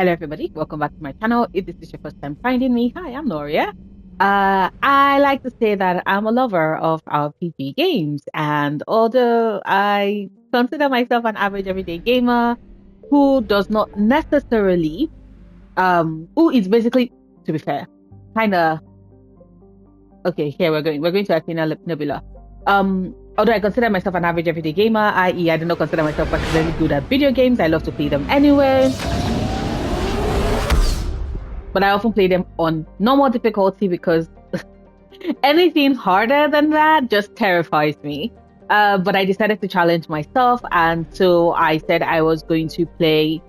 Hello, everybody. Welcome back to my channel. If this is your first time finding me, hi, I'm Noria. I like to say that I'm a lover of RPG games, and although I consider myself an average everyday gamer who does not necessarily, who is basically, to be fair, kind of okay. Here we're going to Athena Nebula. Although I consider myself an average everyday gamer, i.e., I do not consider myself particularly good at video games. I love to play them anyway. But I often play them on normal difficulty because anything harder than that just terrifies me. But I decided to challenge myself, and so I said I was going to play.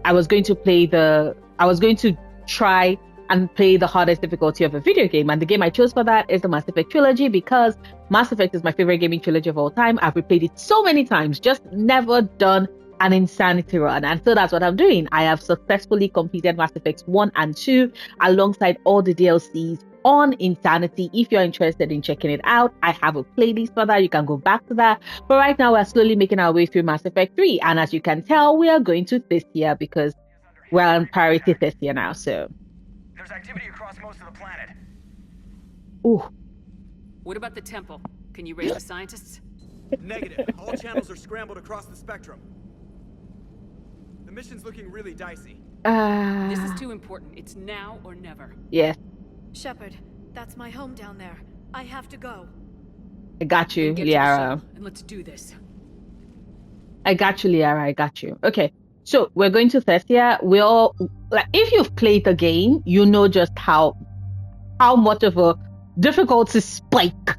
I was going to try and play the hardest difficulty of a video game, and the game I chose for that is the Mass Effect trilogy because Mass Effect is my favorite gaming trilogy of all time. I've replayed it so many times, just never done an insanity run, and so that's what I'm doing. I have successfully completed Mass Effect 1 and 2 alongside all the DLCs on Insanity. If you're interested in checking it out, I have a playlist for that. You can go back to that. But right now, we're slowly making our way through Mass Effect 3, and as you can tell, we are going to Thessia because we're on priority Thessia now. So there's activity across most of the planet. ooh. What about the temple? Can you raise the scientists? Negative. All channels are scrambled across the spectrum. The mission's looking really dicey. This is too important. It's now or never. Yes. Shepard, that's my home down there. I have to go. I got you, Get to the Liara. ship, and let's do this. I got you, Liara. I got you. Okay. So we're going to Thessia. We all like if you've played the game, you know just how much of a difficulty spike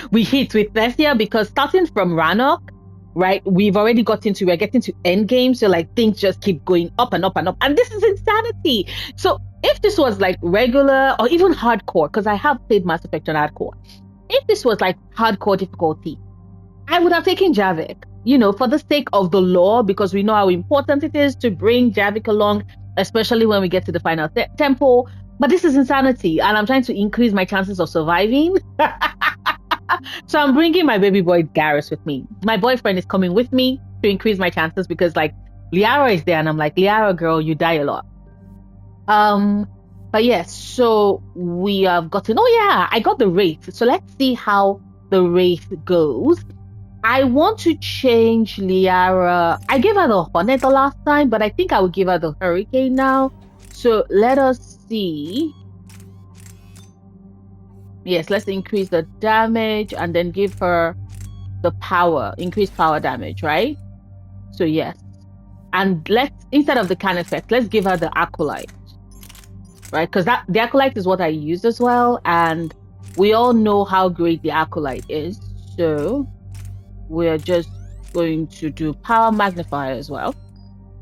we hit with Thessia because starting from Rannoch, right, we're getting to end game, so like things just keep going up and up and up, and this is insanity. So if this was like regular or even hardcore, because I have played Mass Effect on hardcore, if this was like hardcore difficulty, I would have taken Javik, for the sake of the lore, because we know how important it is to bring Javik along, especially when we get to the final temple. But this is insanity, and I'm trying to increase my chances of surviving. So I'm bringing my baby boy Garrus with me. My boyfriend is coming with me to increase my chances because like Liara is there, and I'm like, Liara, girl, you die a lot. But yes, so we have gotten. Oh yeah, I got the Wraith. So let's see how the Wraith goes. I want to change Liara. I gave her the Hornet the last time, but I think I will give her the Hurricane now. So let us see. Yes, let's increase the damage and then give her the power, increased power damage, right? So yes. And let's, instead of the can effect, let's give her the Acolyte, right? Because the Acolyte is what I use as well. And we all know how great the Acolyte is. So we're just going to do power magnifier as well.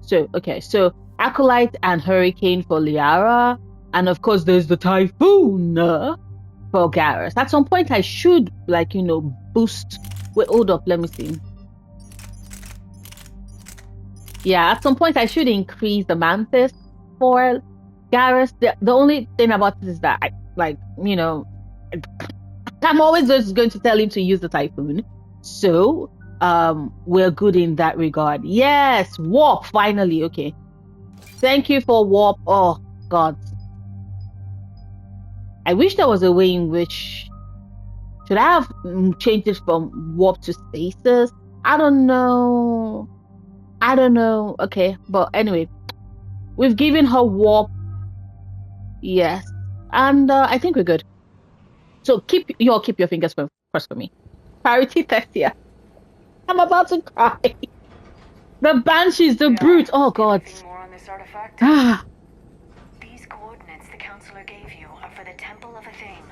So, okay. So Acolyte and Hurricane for Liara. And of course, there's the Typhoon for Garrus. At some point, I should, boost. Wait, hold up. Let me see. Yeah, at some point, I should increase the Mantis for Garrus. The only thing about this is that, I'm always just going to tell him to use the Typhoon. So, we're good in that regard. Yes, Warp, finally. Okay. Thank you for Warp. Oh, God. I wish there was a way in which... Should I have changed it from warp to stasis? I don't know. Okay, but anyway. We've given her warp. Yes. And I think we're good. So keep your fingers crossed for me. Priority Thessia. I'm about to cry. The Banshees, the brute. Oh, God. More on this artifact? These coordinates the counselor gave you are for the Temple of Athame.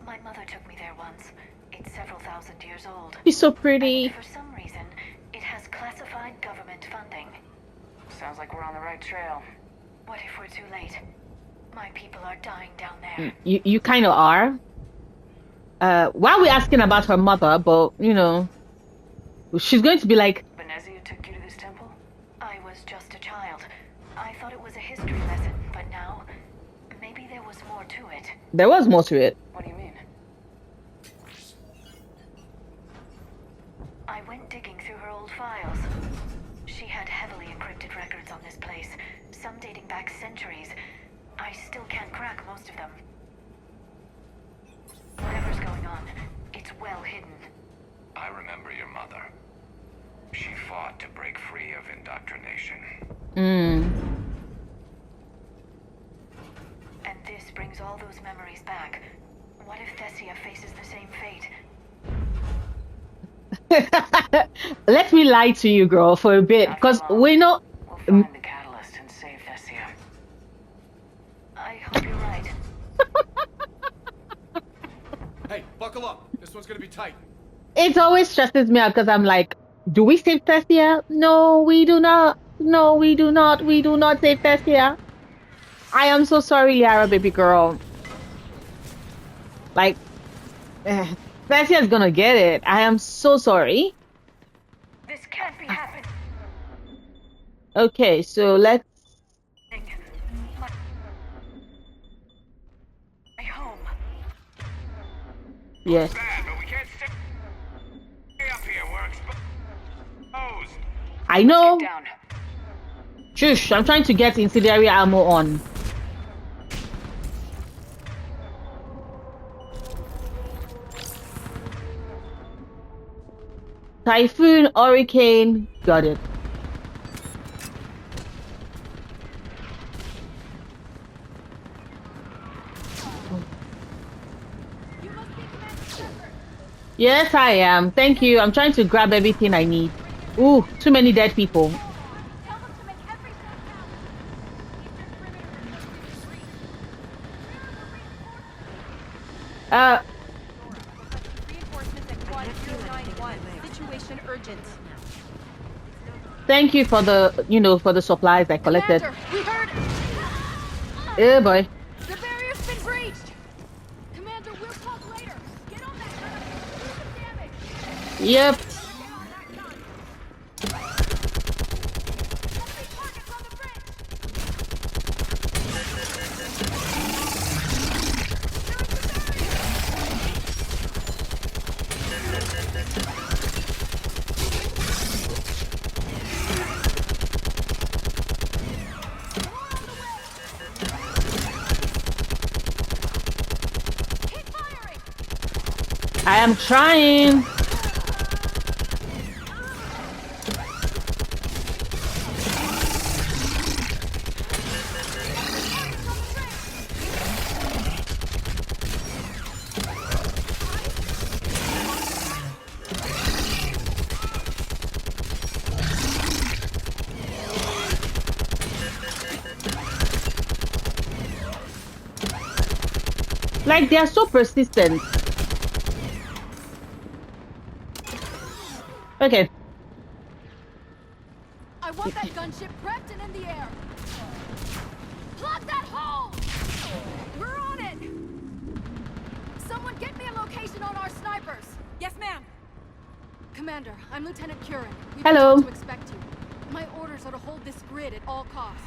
My mother took me there once. It's several thousand years old. She's so pretty. And for some reason, it has classified government funding. Sounds like we're on the right trail. What if we're too late? My people are dying down there. You kind of are. Why are we asking about her mother? But, she's going to be like... Thessia took you to this temple? I was just a child. I thought it was a history lesson, but now... maybe there was more to it. There was more to it. What do you mean? I went digging through her old files. She had heavily encrypted records on this place, some dating back centuries. I still can't crack most of them. Whatever's going on, it's well hidden. I remember your mother. She fought to break free of indoctrination. Mm. And this brings all those memories back. What if Thessia faces the same fate? Let me lie to you, girl, for a bit, because we know. We'll find the catalyst and save Thessia. I hope you're right. Hey, buckle up. This one's gonna be tight. It always stresses me out because I'm like, do we save Thessia? No, we do not. No, we do not. We do not save Thessia. I am so sorry, Liara, baby girl. Like, Thessia's gonna get it. I am so sorry. This can't be happening. Okay, so let's. My home. Yes. Bad, but we can't stay up here. We're exposed. I know. Down. Shush, I'm trying to get incendiary ammo on. Typhoon, hurricane, got it. Yes, I am. Thank you. I'm trying to grab everything I need. Ooh, too many dead people. Situation urgent. Thank you for the, for the supplies I collected. Commander, we heard. Oh boy. The barrier's been breached. Commander, we'll talk later. Get on that. Damage. Yep. Targets on the bridge. Keep firing. I am trying. Like, they are so persistent. Okay. I want that gunship prepped and in the air. Plug that hole! We're on it! Someone get me a location on our snipers. Yes, ma'am. Commander, I'm Lieutenant Curran. We've been Hello. told to expect you. My orders are to hold this grid at all costs.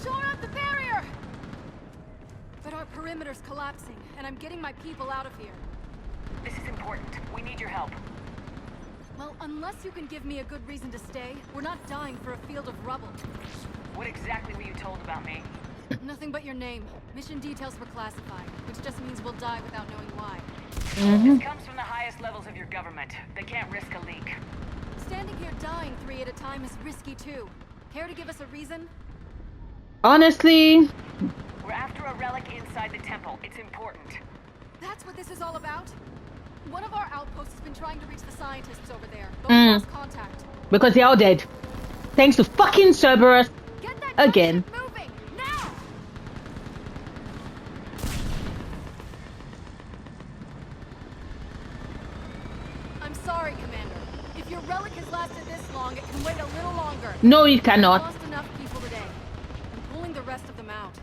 Shore up the barrier! But our perimeter's collapsing, and I'm getting my people out of here. This is important. We need your help. Well, unless you can give me a good reason to stay, we're not dying for a field of rubble. What exactly were you told about me? Nothing but your name. Mission details were classified, which just means we'll die without knowing why. This comes from the highest levels of your government. They can't risk a leak. Standing here dying 3 at a time is risky too. Care to give us a reason? Honestly, We're after a relic inside the temple. It's important. That's what this is all about? One of our outposts has been trying to reach the scientists over there, but we lost contact. because they're all dead. Thanks to fucking Cerberus Get that again. gunship moving! Now! I'm sorry, Commander. If your relic has lasted this long, it can wait a little longer. No, it We've cannot. lost enough people today. I'm pulling the rest of them out.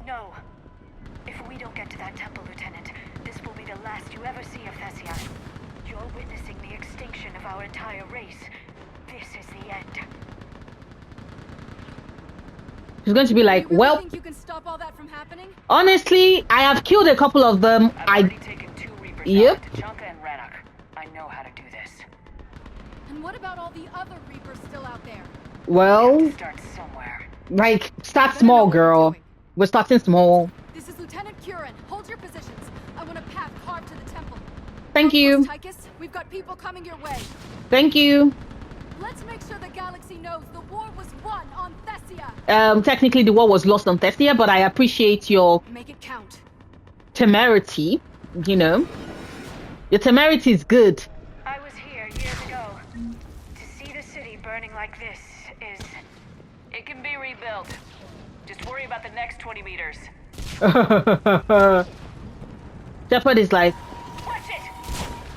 No. If we don't get to that temple, Lieutenant, this will be the last you ever see of Thessia. You're witnessing the extinction of our entire race. This is the end. She's going to be like, You really well, think you can stop all that from happening? honestly, I have killed a couple of them. I've already taken 2 Reapers Yep. out to Chunka and Rannoch. I know how to do this. And what about all the other Reapers still out there? Well, Start somewhere. like, start Better know small, what you're girl. doing. We're starting small. This is Lieutenant Curran. Hold your positions. I want a path carved to the temple. Thank you. Tychus, we've got people coming your way. Thank you. Let's make sure the galaxy knows the war was won on Thessia. Technically the war was lost on Thessia, but I appreciate your Make it count. temerity, you know. Your temerity is good. I was here years ago. To see the city burning like this is... It can be rebuilt. Just worry about the next 20 meters. Shepard is like, Watch it!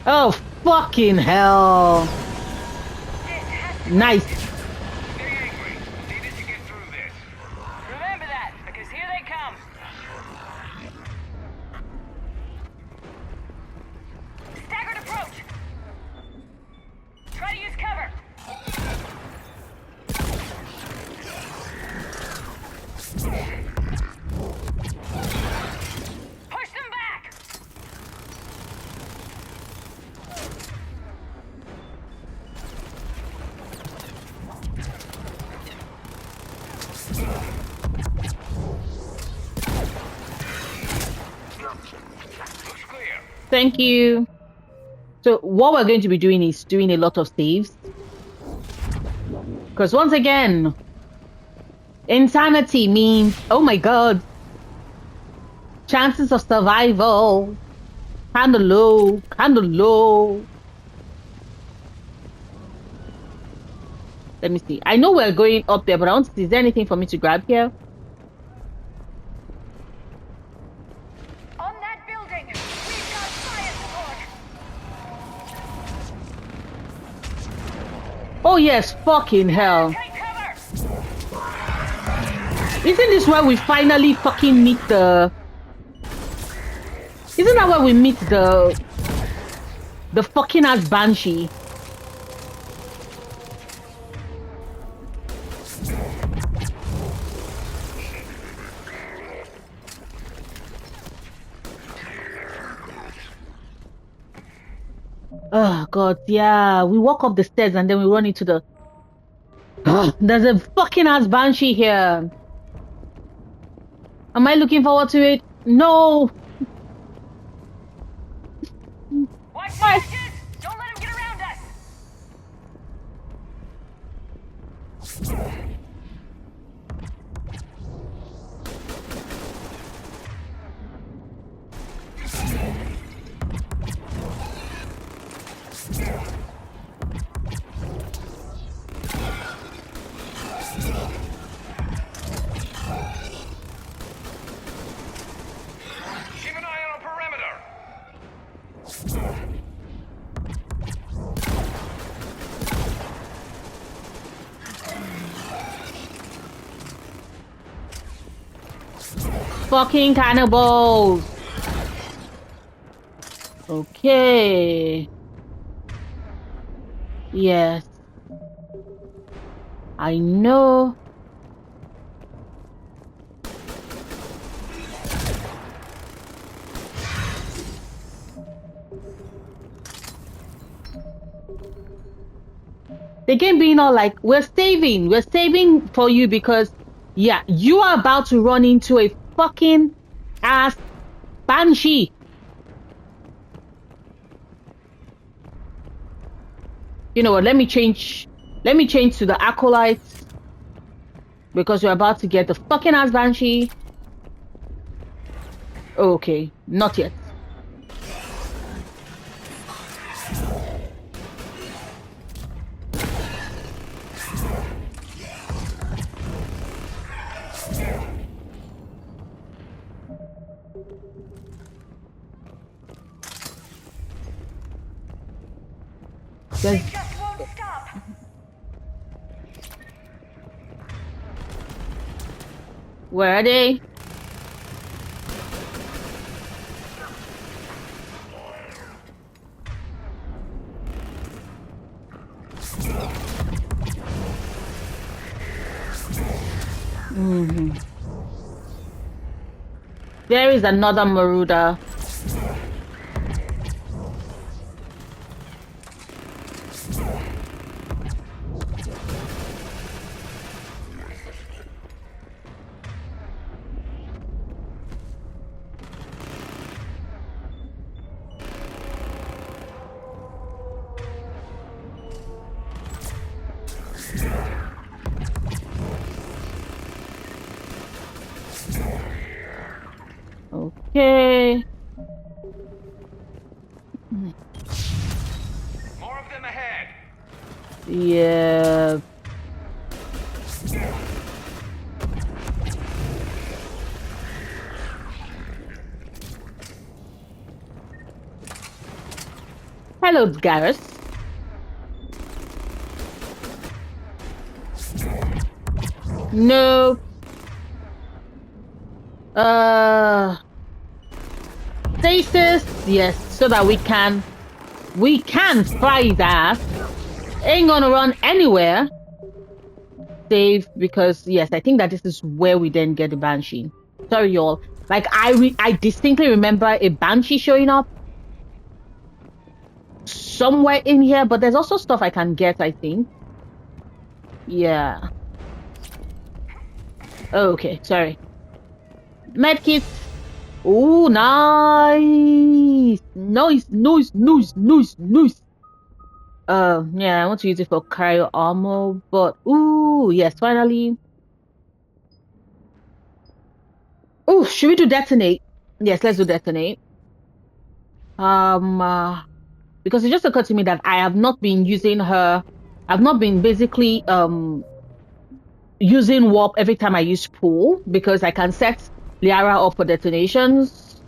oh, fucking hell. Nice. Stay angry. See that you get through this. Remember that, because here they come. Staggered approach! Try to use cover. Push them back! Looks clear. Thank you. So what we're going to be doing is doing a lot of saves. Because once again, insanity means, oh my god, chances of survival, kind of low, kind of low. Let me see. I know we're going up there, but I want to see, is there anything for me to grab here? On that building, we've got fire support. Oh yes, fucking hell. Take cover! Isn't this where we finally fucking meet the... Isn't that where we meet the fucking ass Banshee? Oh god, yeah. We walk up the stairs and then we run into the... There's a fucking ass Banshee here. Am I looking forward to it? No. Watch the edges! Don't let him get around us! Keep an eye on the perimeter. Fucking cannibals. Okay. Yes. I know. The game being all like, we're saving for you because, yeah, you are about to run into a fucking ass Banshee. You know what, let me change to the Acolytes because we're about to get the fucking ass Banshee. Okay, not yet. They just won't stop! Where are they? There is another Marauder. Okay. More of them ahead. Yeah. Hello, Garrus. No. Stasis. Yes, so that we can fry his ass. Ain't gonna run anywhere. Save because yes, I think that this is where we then get the Banshee. Sorry, y'all. Like I distinctly remember a Banshee showing up somewhere in here, but there's also stuff I can get, I think. Yeah. Oh, okay, sorry. Medkit. Oh, nice. Nice. Yeah, I want to use it for cryo armor, but ooh, yes, finally. Oh, should we do detonate? Yes, let's do detonate. Because it just occurred to me that I have not been using her. I've not been basically using warp every time I use pool because I can set Liara up for detonations.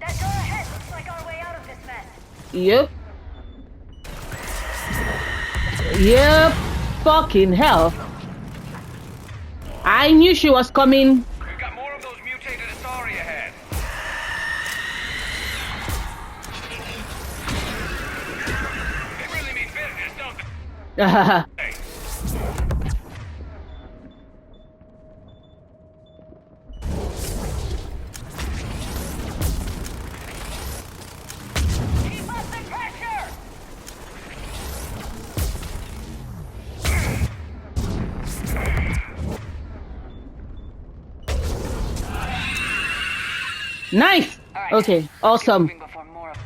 That door ahead looks like our way out of this mess. Yep. Yep. Fucking hell. I knew she was coming. We've got more of those mutated Asari ahead. They really mean business, don't they? Hey. Keep up the pressure! Nice. Alright, Okay, awesome. moving before more of-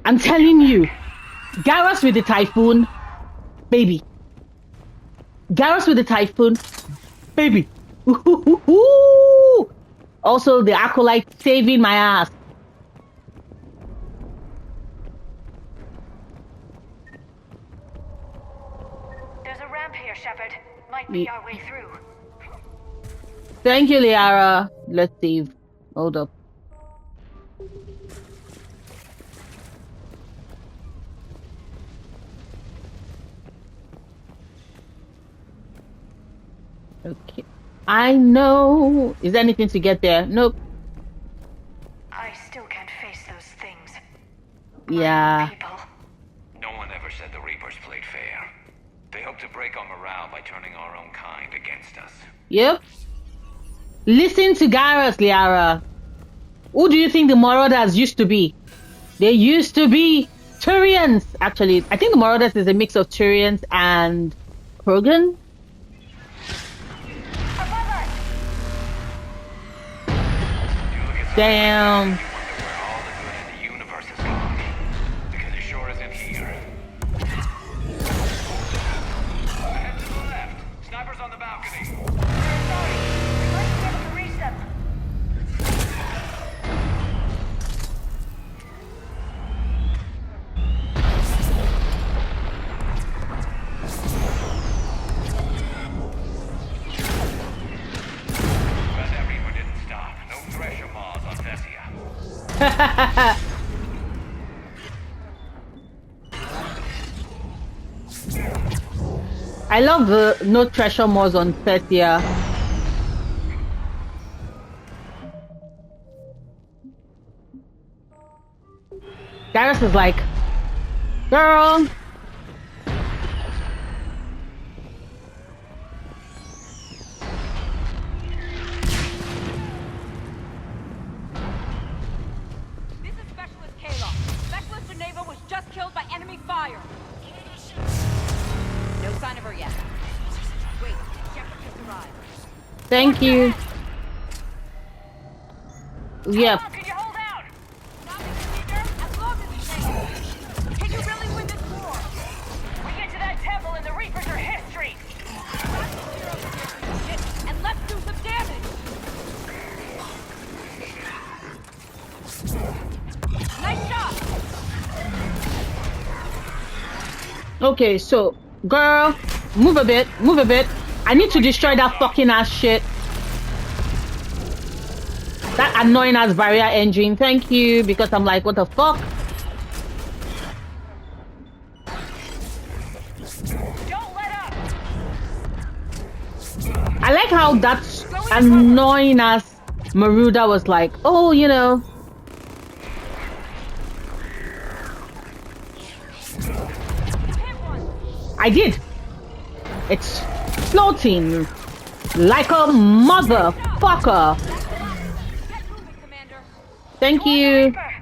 I'm telling you, Garrus with the Typhoon, baby. Garrus with the Typhoon, baby. Ooh. Also, the Acolyte saving my ass. There's a ramp here, Shepard. Might be our way through. Thank you, Liara. Let's save. Hold up. Okay. I know. Is there anything to get there? Nope. I still can't face those things. Yeah. People. No one ever said the Reapers played fair. They hope to break our morale by turning our own kind against us. Yep. Listen to Garrus, Liara. Who do you think the Marauders used to be? They used to be Turians. Actually, I think the Marauders is a mix of Turians and Krogan. Damn. You wonder where all the good in the universe has gone. Because it sure isn't here. Head to the left. Snipers on the balcony. Sorry. We might be able to reach them. But that Reaper didn't stop. No Thresher Maws on Thessia. I love the no treasure mods on Thessia. Garrus is like, girl. This is Specialist Kayla. Specialist Geneva was just killed by enemy fire. No sign of her yet. Wait, Shepard just arrived. Thank you. Yep. Can you hold out? Not as long as it's safe. Can you really win this war? Okay, so girl, move a bit, move a bit. I need to destroy that fucking ass shit. That annoying ass barrier engine. Thank you, because I'm like, what the fuck? Don't let up! I like how that annoying ass Maruda was like, oh, you know. I did. It's floating like a motherfucker. Get moving, Commander. Thank Toward the you. Reaper.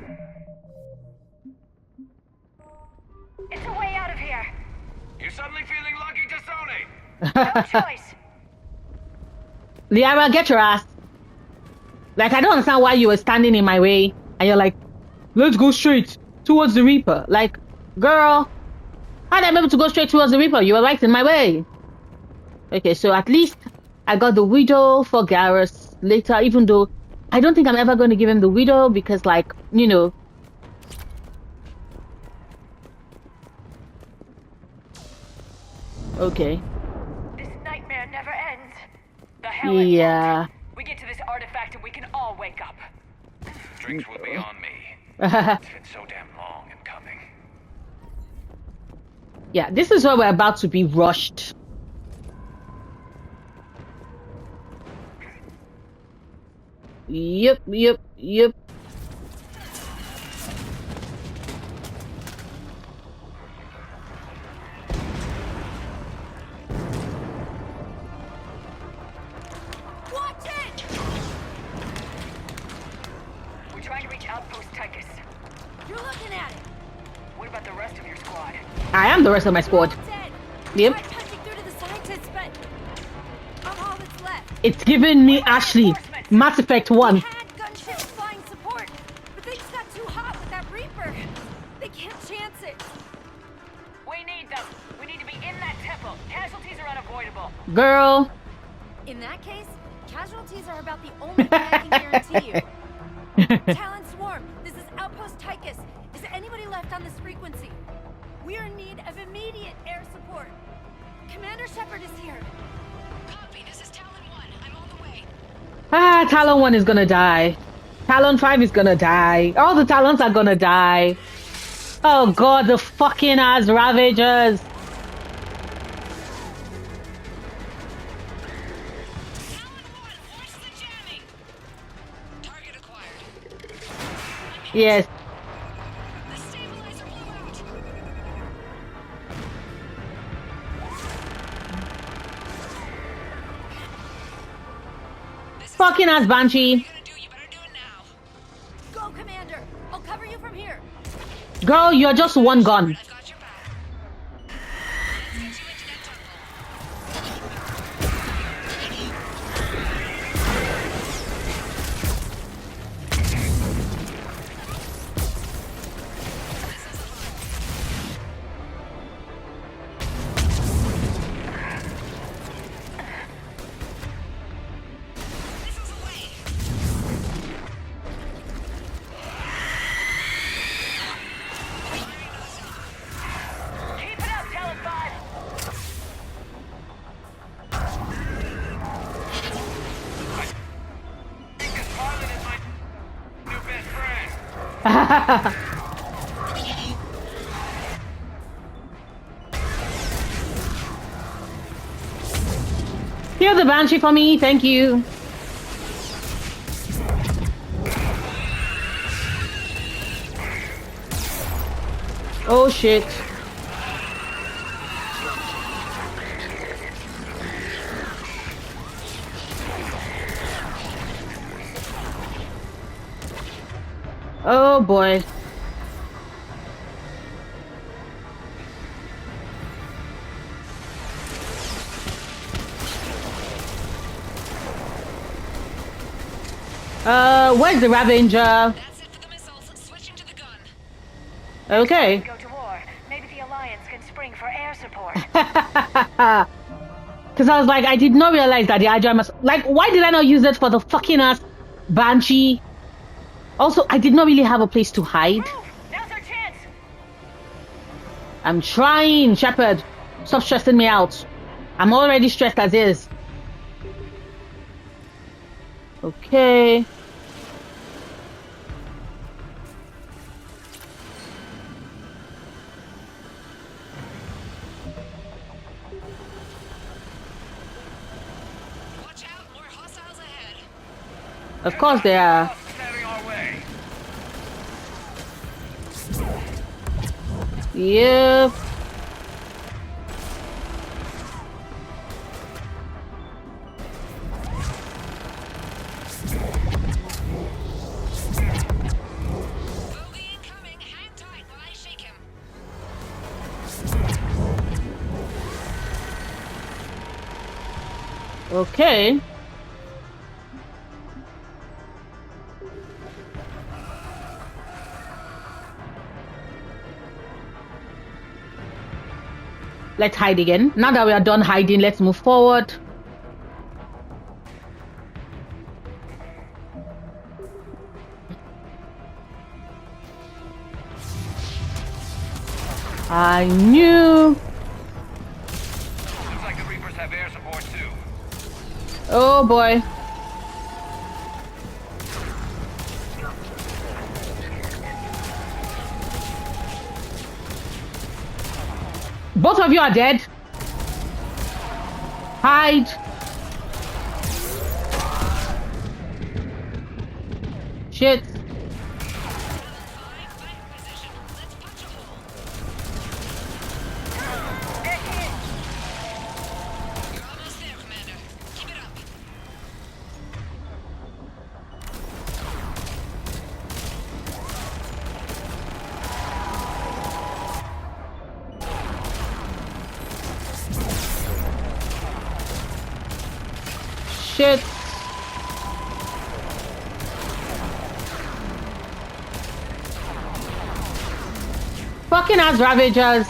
It's a way out of here. You suddenly feeling lucky, Tassoni? No choice. Liara, get your ass. Like, I don't understand why you were standing in my way. And you're like, let's go straight towards the Reaper. Like, girl, how did I be able to go straight towards the Reaper? You were right in my way. Okay, so at least I got the Widow for Garrus later, even though I don't think I'm ever going to give him the Widow because, like, you know. Okay. This nightmare never ends. The hell it Yeah. won't. We get to this artifact and we can all wake up. Drinks will be on me. It's been so damn long in coming. Yeah, this is where we're about to be rushed. Yep. Watch it! We're trying to reach Outpost Tychus. You're looking at it. What about the rest of your squad? I am the rest of my squad. Dead. Yep. Tried punching through to the scientists, but I'm all that's left. It's giving me Ashley. Mass Effect 1. We had gunships flying support, but things got too hot with that Reaper. They can't chance it. We need them. We need to be in that temple. Casualties are unavoidable. Girl. In that case, casualties are about the only thing I can guarantee you. Talon Swarm, this is Outpost Tychus. Is there anybody left on this frequency? We're in need of immediate air support. Commander Shepard is here. Copy. This is Talon 1. I'm on the way. Ah, Talon 1 is gonna die. Talon 5 is gonna die. All the Talons are gonna die. Oh god, the fucking ass Ravagers. Talon 1, watch the jamming. Target acquired. Yes. The stabilizer blew out. Fucking ass Banshee. Gonna do, you better do it now. Go, Commander. I'll cover you from here. Girl, you're just one gun. I've got your back. Let's get you into that temple. Missiles away. Keep it up, Talon 5. This pilot is my new best friend. Heal the Banshee for me, thank you. Oh shit. Oh boy. Where's the Ravager? That's it for the missiles. Switching to the gun. Okay. Go to war. Maybe the Alliance can spring for air support. Because I was like, I did not realize that the Agile must... Like, why did I not use it for the fucking ass Banshee? Also, I did not really have a place to hide. Move! Now's our chance. I'm trying, Shepard. Stop stressing me out. I'm already stressed as is. Okay. Watch out, more hostiles ahead. Of course they are. Standing our way. Yep. Bogey incoming. Hang tight while I shake him. Okay. Let's hide again. Now that we are done hiding, let's move forward. I knew. Looks like the Reapers have air support too. Oh boy. Both of you are dead. Hide. Shit. You're almost there, Commander. Keep it up. Shit. Fucking ass Ravagers.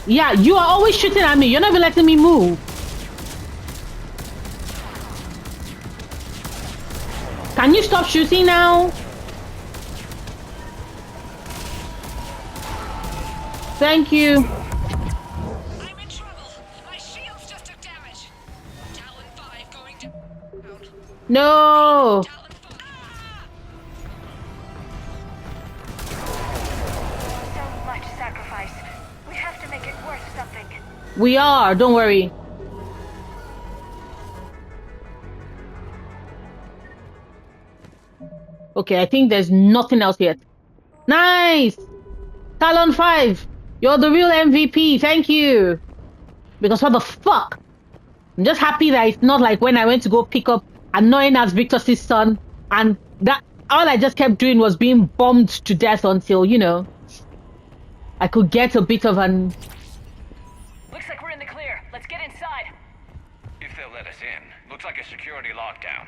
Yeah, you are always shooting at me. You're not even letting me move. Can you stop shooting now? Thank you. I'm in trouble. My shields just took damage. Talon 5 going down. No. Talon 5. So much sacrifice. We have to make it worth something. We are. Don't worry. Okay, I think there's nothing else yet. Nice. Talon 5. You're the real MVP. Thank you. Because what the fuck? I'm just happy that it's not like when I went to go pick up annoying as Victor's son, and that all I just kept doing was being bombed to death until, you know, I could get a bit of an... Looks like we're in the clear. Let's get inside. If they'll let us in. Looks like a security lockdown.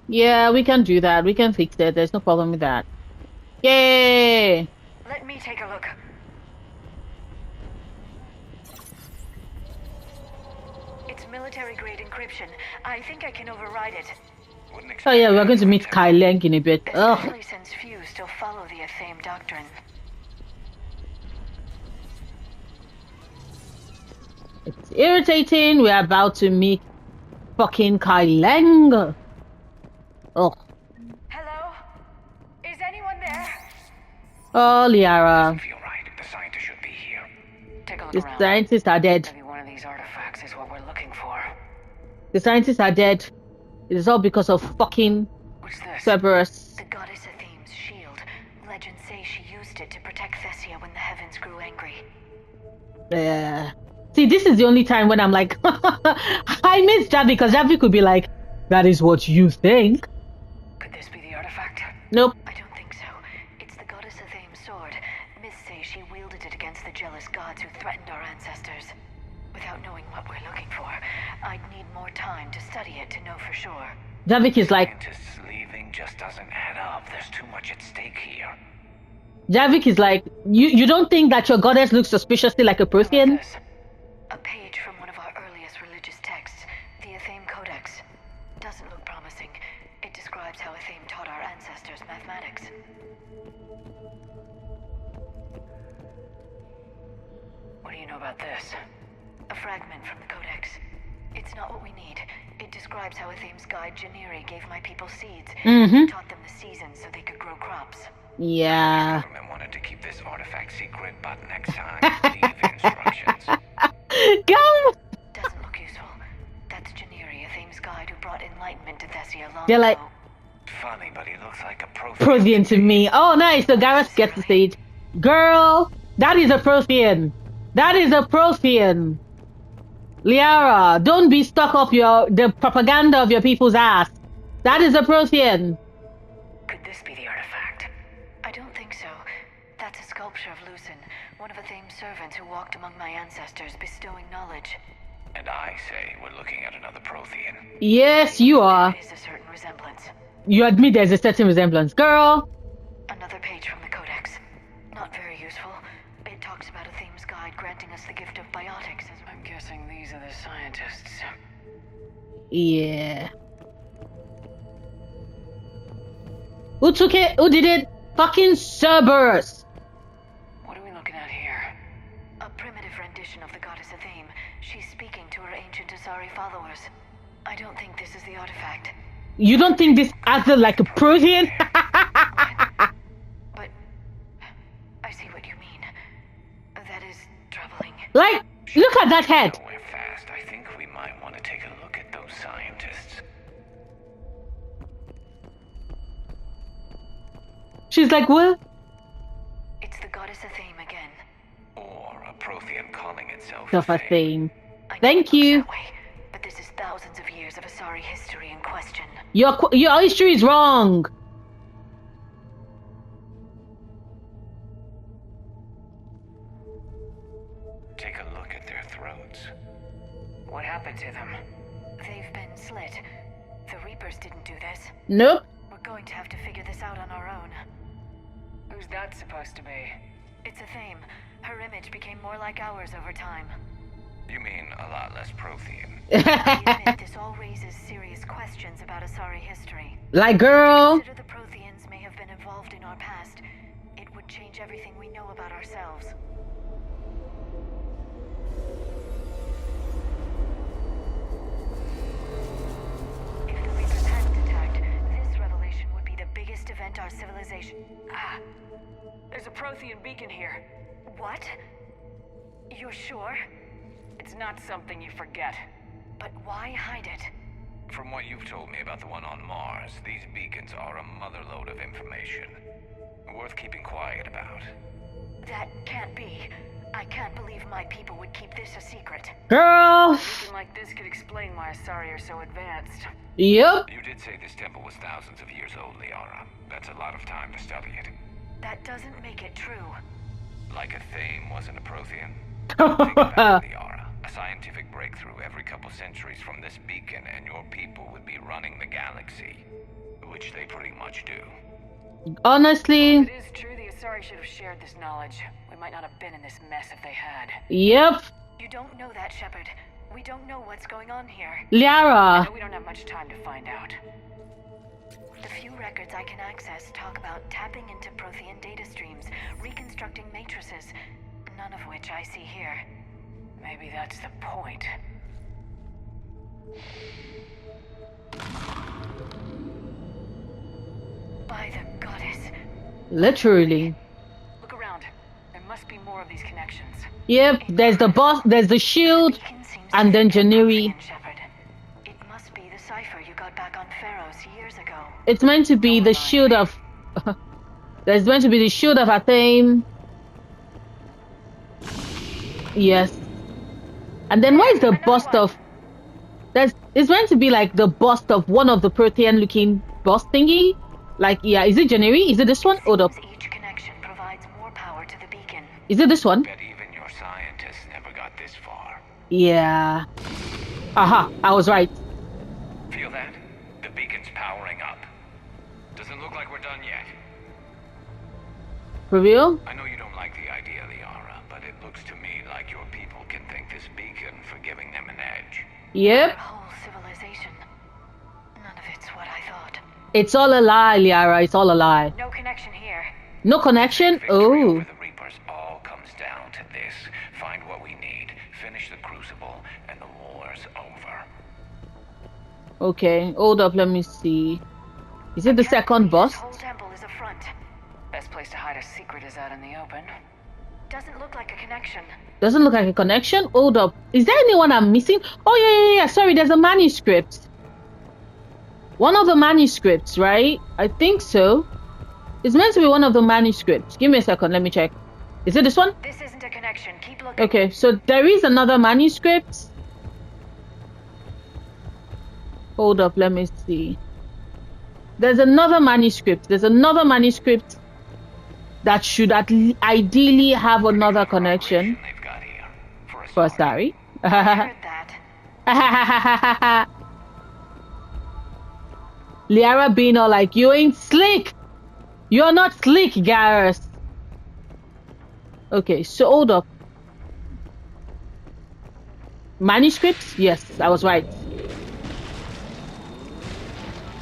Yeah, we can do that. We can fix it. There's no problem with that. Yay! Let me take a look. It's military-grade encryption. I think I can override it. Wouldn't Oh expect yeah, we're that going to from a meet temple. Kai Leng in a bit. Ugh. Especially since few still follow the Athame doctrine. It's irritating. We're about to meet fucking Kai Leng. Oh. Hello? Is anyone there? Oh, Liara. Feel right. The scientist should be here. Take a look The around. scientists are dead. Maybe one of these artifacts is what we're looking for. The scientists are dead. It is all because of fucking What's this? Cerberus. The goddess Athame's shield. Legends say she used it to protect Thessia when the heavens grew angry. See, this is the only time when I'm like, I miss Javi, because Javi could be like, that is what you think. Could this be the artifact? Nope. I don't think so. It's the goddess Athame's sword. Myths say she wielded it against the jealous gods who threatened our ancestors. Without knowing what we're looking for, I'd need more time to study it to know for sure. Javik is like, Scientists leaving just doesn't add up. There's too much at stake here. Javik is like, you don't think that your goddess looks suspiciously like a Prothean? What's this? A page from one of our earliest religious texts, the Athame Codex. Doesn't look promising. It describes how Athame taught our ancestors mathematics. know about this? A fragment from the Codex. It's not what we need. It describes how Athame's guide Janiri gave my people seeds. Mm-hmm. Taught them the seasons so they could grow crops. Yeah. The government wanted to keep this artifact secret, but next time, leave instructions. Go! Doesn't look useful. That's Janiri, Athame's guide who brought enlightenment to Thessia long They're like- ago. Funny, but he looks like a Prothean to me. Oh, nice. So Gareth gets the stage. Girl, that is a Prothean. That is a Prothean. Liara, don't be stuck up the propaganda of your people's ass. That is a Prothean. Could this be the artifact? I don't think so. That's a sculpture of Lucen, one of Athame's servants who walked among my ancestors, bestowing knowledge. And I say we're looking at another Prothean. Yes, you are. There is a certain resemblance. You admit there's a certain resemblance. Girl. Another page from the Codex. Not very useful. It talks about Athame's guide granting us the gift of biotics. I'm guessing these are the scientists. Yeah. Who took it? Who did it? Fucking Cerberus. What are we looking at here? A primitive rendition of the goddess Athame. She's speaking to her ancient Asari followers. I don't think this is the artifact. You don't think this acted like a Prothean? But I see what you mean. That is troubling. Like, look at that head. Nowhere fast. I think we might want to take a look at those scientists. She's like, what? It's the goddess Athame again. Or a Prothean calling itself Stuff a Athame. thing. I know Thank it looks you. that way, but this is thousands of years of Asari history in question. Your history is wrong. Take a look at their throats. What happened to them? They've been slit. The Reapers didn't do this. Nope. We're going to have to figure this out on our own. Who's that supposed to be? It's Athame. Her image became more like ours over time. You mean a lot less Prothean? I admit this all raises serious questions about Asari history. Like, girl. Consider the Protheans may have been involved in our past. It would change everything we know about ourselves. If the Reapers hadn't attacked, this revelation would be the biggest event our civilization... Ah, there's a Prothean beacon here. What? You're sure? It's not something you forget. But why hide it? From what you've told me about the one on Mars, these beacons are a motherlode of information. Worth keeping quiet about. That can't be. I can't believe my people would keep this a secret. Girl. Something like this could explain why Asari are so advanced. Yep. You did say this temple was thousands of years old, Liara. That's a lot of time to study it. That doesn't make it true. Like Athame wasn't a Prothean. Think about it, Liara. A scientific breakthrough every couple centuries from this beacon and your people would be running the galaxy. Which they pretty much do. Honestly. If it is true, the Asari should have shared this knowledge. We might not have been in this mess if they had. Yep. You don't know that, Shepard. We don't know what's going on here. Liara. But we don't have much time to find out. The few records I can access talk about tapping into Prothean data streams, reconstructing matrices, none of which I see here. Maybe that's the point. By the goddess. Literally. Look around. There must be more of these connections. Yep. There's the boss. There's the shield. Beacon seems And to then be a Janiri. Prothean, Shepard. It must be the cipher you got back on Pharaohs years ago. It's meant to be the shield of... There's meant to be the shield of Athame. Yes. And then where is the bust of... It's meant to be like the bust of one of the Prothean looking bust thingy. Like, yeah, is it Janiri? Is it this one? Hold up. Seems each connection provides more power to the beacon. Is it this one? Bet even your scientists never got this far. Yeah. Aha, I was right. Feel that? The beacon's powering up. Doesn't look like we're done yet. For real? I know you don't like the idea, Liara, but it looks to me like your people can thank this beacon for giving them an edge. Yep. Our whole civilization. None of it's what I thought. It's all a lie, Liara. It's all a lie. No connection here. No connection? Victory Oh. over the Reapers all comes down to to this. Find what we need, finish the Crucible, and the war's over. Okay, hold up, let me see. Is it the second boss? This whole temple is a front. Best place to hide a secret is out in the open. Doesn't look like a connection. Doesn't look like a connection. Hold up. Is there anyone I'm missing? Oh, yeah. Sorry, there's a manuscript. One of the manuscripts, right? I think so. It's meant to be one of the manuscripts. Give me a second. Let me check. Is it this one? This isn't a connection. Keep looking. Okay, so there is another manuscript. Hold up. Let me see. There's another manuscript. There's another manuscript that should ideally have another connection. They've got here. For sorry. I heard that. Liara being all like, you ain't slick. You're not slick, Garrus. Okay, so hold up. Manuscripts? Yes, I was right.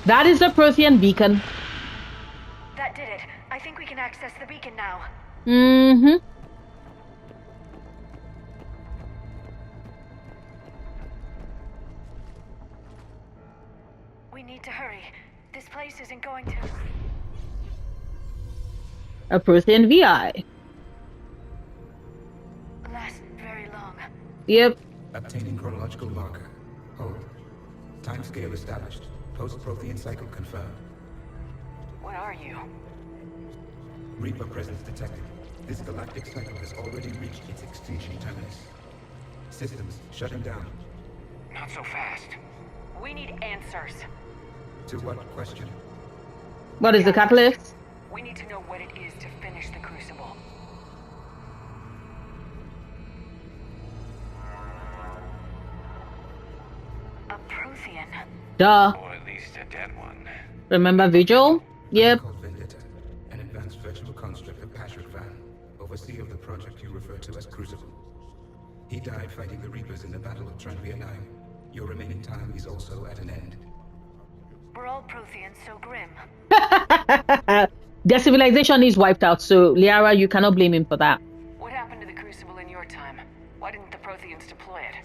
That is the Prothean beacon. That did it. I think we can access the beacon now. Mm-hmm. We need to hurry. This place isn't going to... A Prothean VI. last very long. Yep. Obtaining chronological marker. Hold. Timescale established. Post-Prothean cycle confirmed. What are you? Reaper presence detected. This galactic cycle has already reached its extinction terminus. Systems shutting down. Not so fast. We need answers. To what question? What is the catalyst? We need to know what it is to finish the Crucible. A Prothean. Duh. Or at least a dead one. Remember Vigil? Yep. Called Vendetta, an advanced virtual construct of Patrick Van, overseer of the project you refer to as Crucible. He died fighting the Reapers in the Battle of Tranvia 9. Your remaining time is also at an end. We're all Protheans, so grim. Their civilization is wiped out, so Liara, you cannot blame him for that. What happened to the Crucible in your time? Why didn't the Protheans deploy it?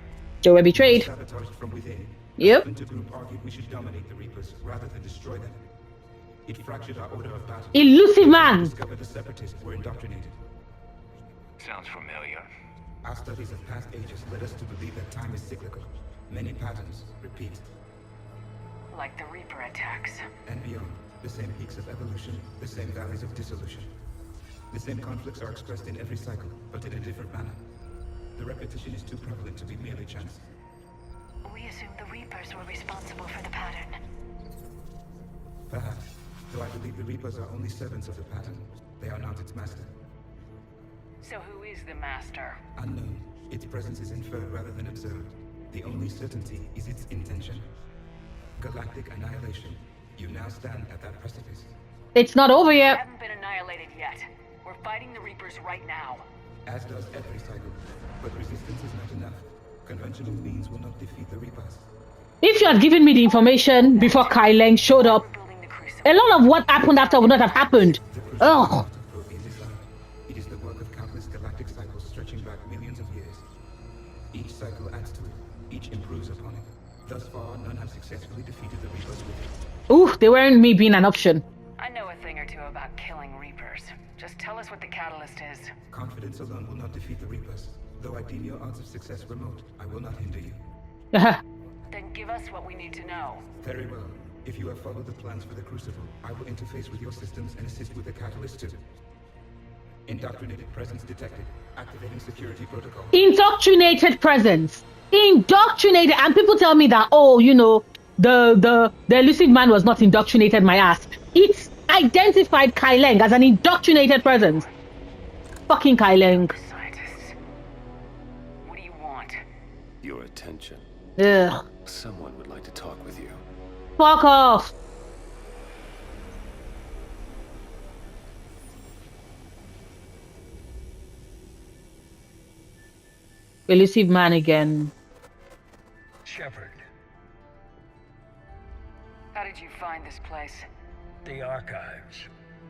They were betrayed. Sabotaged from within. Yep. The Intergroup argued we should dominate the Reapers rather than destroy them. It fractured our order of battle. Elusive man! Discovered the Separatists were indoctrinated. Sounds familiar. Our studies of past ages led us to believe that time is cyclical. Many patterns repeat. Like the Reaper attacks. And beyond, the same peaks of evolution, the same valleys of dissolution. The same conflicts are expressed in every cycle, but in a different manner. The repetition is too prevalent to be merely chance. We assumed the Reapers were responsible for the pattern. Perhaps, though I believe the Reapers are only servants of the pattern. They are not its master. So who is the Master? Unknown, its presence is inferred rather than observed. The only certainty is its intention. Galactic annihilation. You now stand at that precipice. It's not over We yet. haven't been annihilated yet. We're fighting the Reapers right now. As does every cycle. But resistance is not enough. Conventional means will not defeat the Reapers. If you had given me the information before Kai Leng showed up, We're building the Crucible. a lot of what happened after would not have happened. The crucible is Ugh. not of Prothean design. It is the work of countless galactic cycles stretching back millions of years. Each cycle adds to it. Each improves upon it. Thus far, none have successfully defeated the Reapers with it. Ooh, they weren't me being an option. I know a thing or two about killing Reapers. Just tell us what the catalyst is. Confidence alone will not defeat the Reapers. Though I deem your odds of success remote, I will not hinder you. Then give us what we need to know. Very well. If you have followed the plans for the Crucible, I will interface with your systems and assist with the catalyst too. Indoctrinated presence detected. Activating security protocol. Indoctrinated presence. Indoctrinated. And people tell me that, oh, you know, the elusive man was not indoctrinated, my ass. It's identified Kai Leng as an indoctrinated presence. Fucking Kai Leng. Scientists. What do you want? Your attention. Ugh. Someone would like to talk with you. Fuck off. Elusive man again. Shepard, How did you find this place? the archives.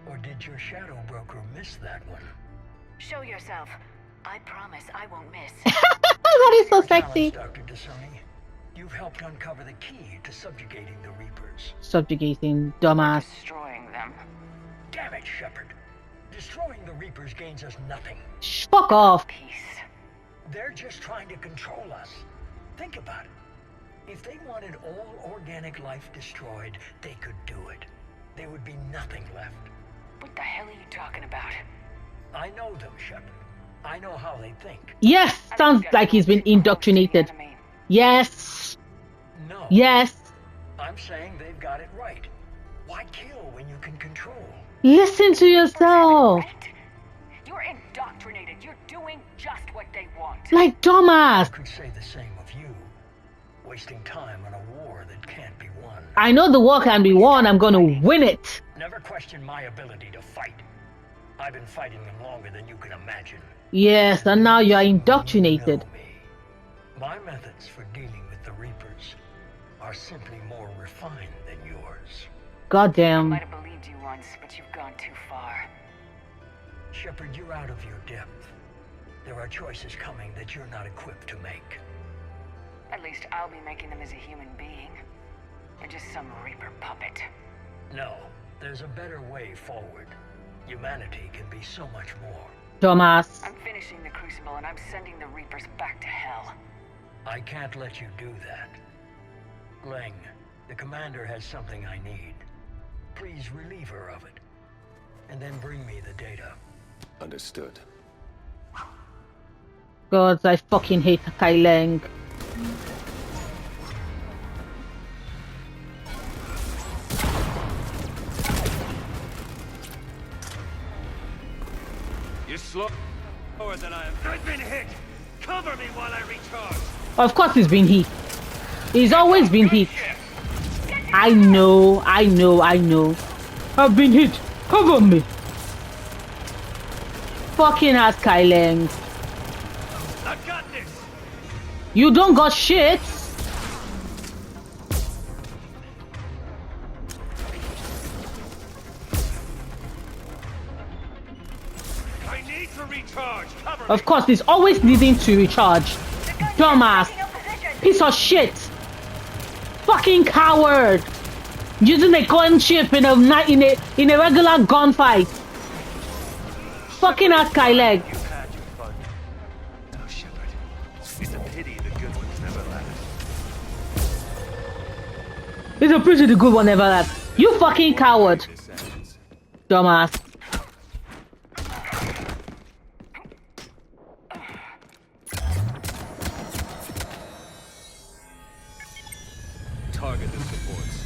Or did your shadow broker miss that one? Show yourself. I promise I won't miss. That is so sexy. Dr. Dasani, you've helped uncover the key to subjugating the Reapers. Subjugating, dumbass. Destroying them. Damn it, Shepard. Destroying the Reapers gains us nothing. Fuck off. Peace. They're just trying to control us. Think about it. If they wanted all organic life destroyed, they could do it. There would be nothing left. What the hell are you talking about? I know them, Shepard. I know how they think. Yes, sounds like he's been indoctrinated. Yes. No. Yes. I'm saying they've got it right. Why kill when you can control? Listen to yourself. Right? You're indoctrinated. You're doing just what they want. Like dumbass. I could say the same of you. Wasting time on a war that can't be won. I know the war can be won. I'm gonna win it. Never question my ability to fight. I've been fighting them longer than you can imagine. Yes, and now you are indoctrinated. Know me. My methods for dealing with the Reapers are simply more refined than yours. I Goddamn. might have believed you once, but you've gone too far. Shepard, you're out of your depth. There are choices coming that you're not equipped to make. At least I'll be making them as a human being. Or just some Reaper puppet. No, there's a better way forward. Humanity can be so much more. Dumbass. I'm finishing the Crucible and I'm sending the Reapers back to hell. I can't let you do that. Leng, the commander has something I need. Please relieve her of it. And then bring me the data. Understood. God, I fucking hate Kai Leng. You're slower than I am. I've been hit! Cover me while I recharge! Of course he's been hit. He's always been hit. I know. I've been hit. Cover me. Fucking ass Kai Leng. I've got this! You don't got shit. I need to recharge! Cover me! Of course, he's always needing to recharge. Dumbass. Piece of shit. Fucking coward. Using a gunship in a regular gunfight. Fucking ass Kai Leng. You've had your fun. Now, Shepard, it's a pity the good ones never last. It's a pretty good one ever that. You fucking coward. This ends. Dumbass. Target the supports.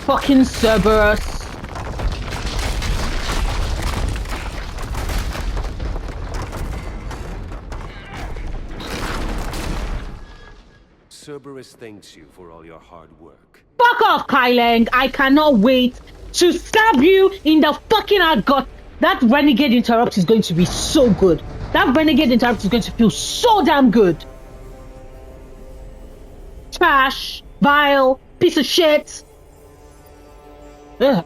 Fucking Cerberus. Cerberus thanks you for all your hard work. Fuck off, Kai Leng. I cannot wait to stab you in the fucking gut. That Renegade Interrupt is going to be so good. That Renegade Interrupt is going to feel so damn good. Trash, vile, piece of shit. Ugh.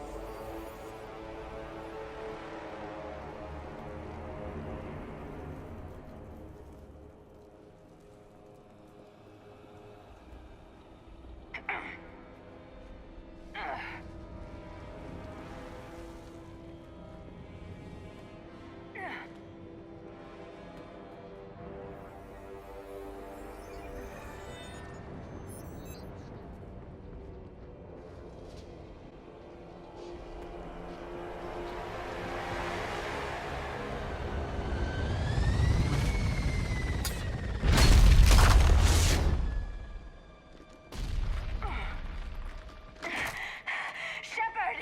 Shepard!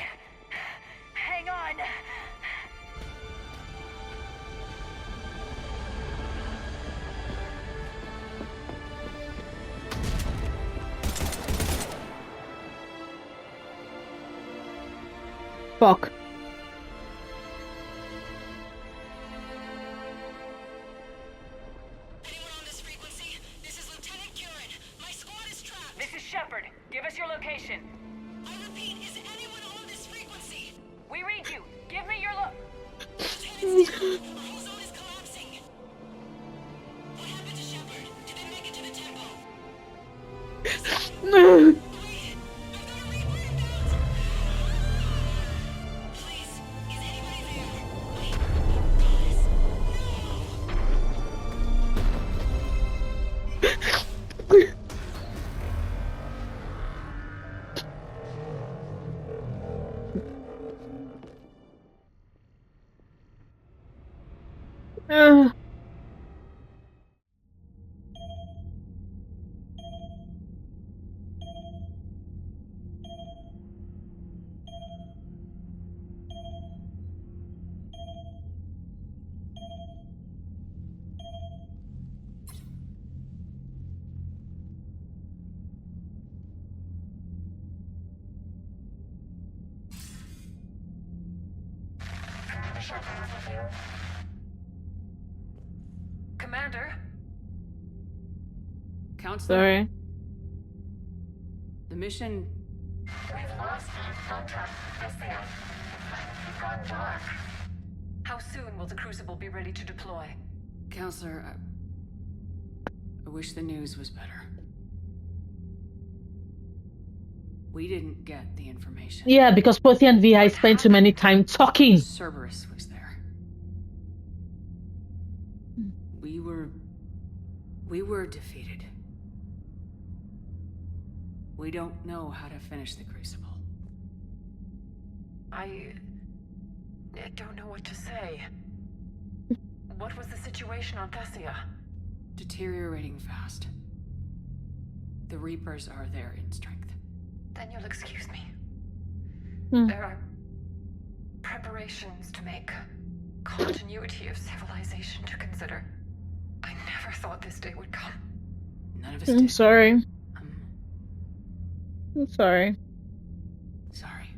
Hang on! Fuck. Commander? Counselor? Sorry. The mission... We've lost contact with Thessia. It's gone dark. How soon will the Crucible be ready to deploy? Counselor, I wish the news was better. We didn't get the information. Yeah, because Prothea and Vi spent too many time talking. Cerberus was there. We were defeated. We don't know how to finish the Crucible. I don't know what to say. What was the situation on Thessia? Deteriorating fast. The Reapers are there in strength. Then you'll excuse me. Hmm. There are preparations to make, continuity of civilization to consider. I never thought this day would come. None of us I'm did. sorry. I'm sorry. Sorry.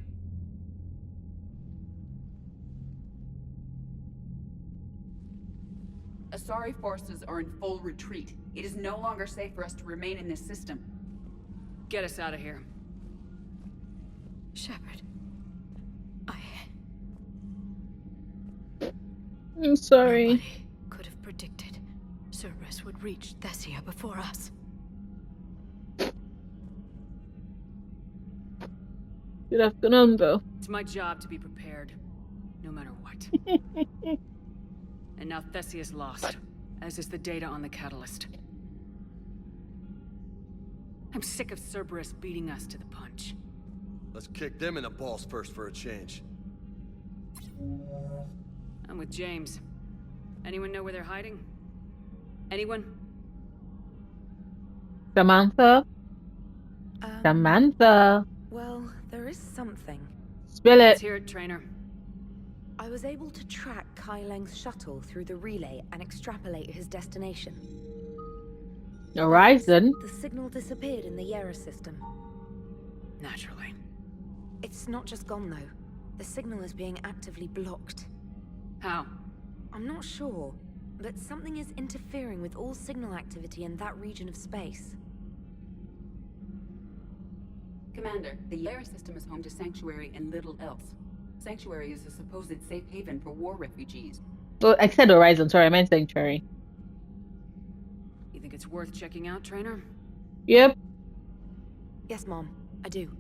Asari forces are in full retreat. It is no longer safe for us to remain in this system. Get us out of here. Shepard. I'm sorry. Nobody could have predicted Cerberus would reach Thessia before us. Good afternoon, though. It's my job to be prepared, no matter what. And now Thessia's lost, as is the data on the catalyst. I'm sick of Cerberus beating us to the punch. Let's kick them in the balls first for a change. I'm with James. Anyone know where they're hiding? Anyone? Samantha? Samantha? Well, there is something. Spill it. Let's hear it, Trainer. I was able to track Kai Leng's shuttle through the relay and extrapolate his destination. Horizon? The signal disappeared in the Liara system. Naturally. It's not just gone, though. The signal is being actively blocked. How? I'm not sure, but something is interfering with all signal activity in that region of space. Commander, the Liara system is home to Sanctuary and little else. Sanctuary is a supposed safe haven for war refugees. Oh, I said Horizon. Sorry, I meant Sanctuary. You think it's worth checking out, Trainer? Yep. Yes, Mom. I do.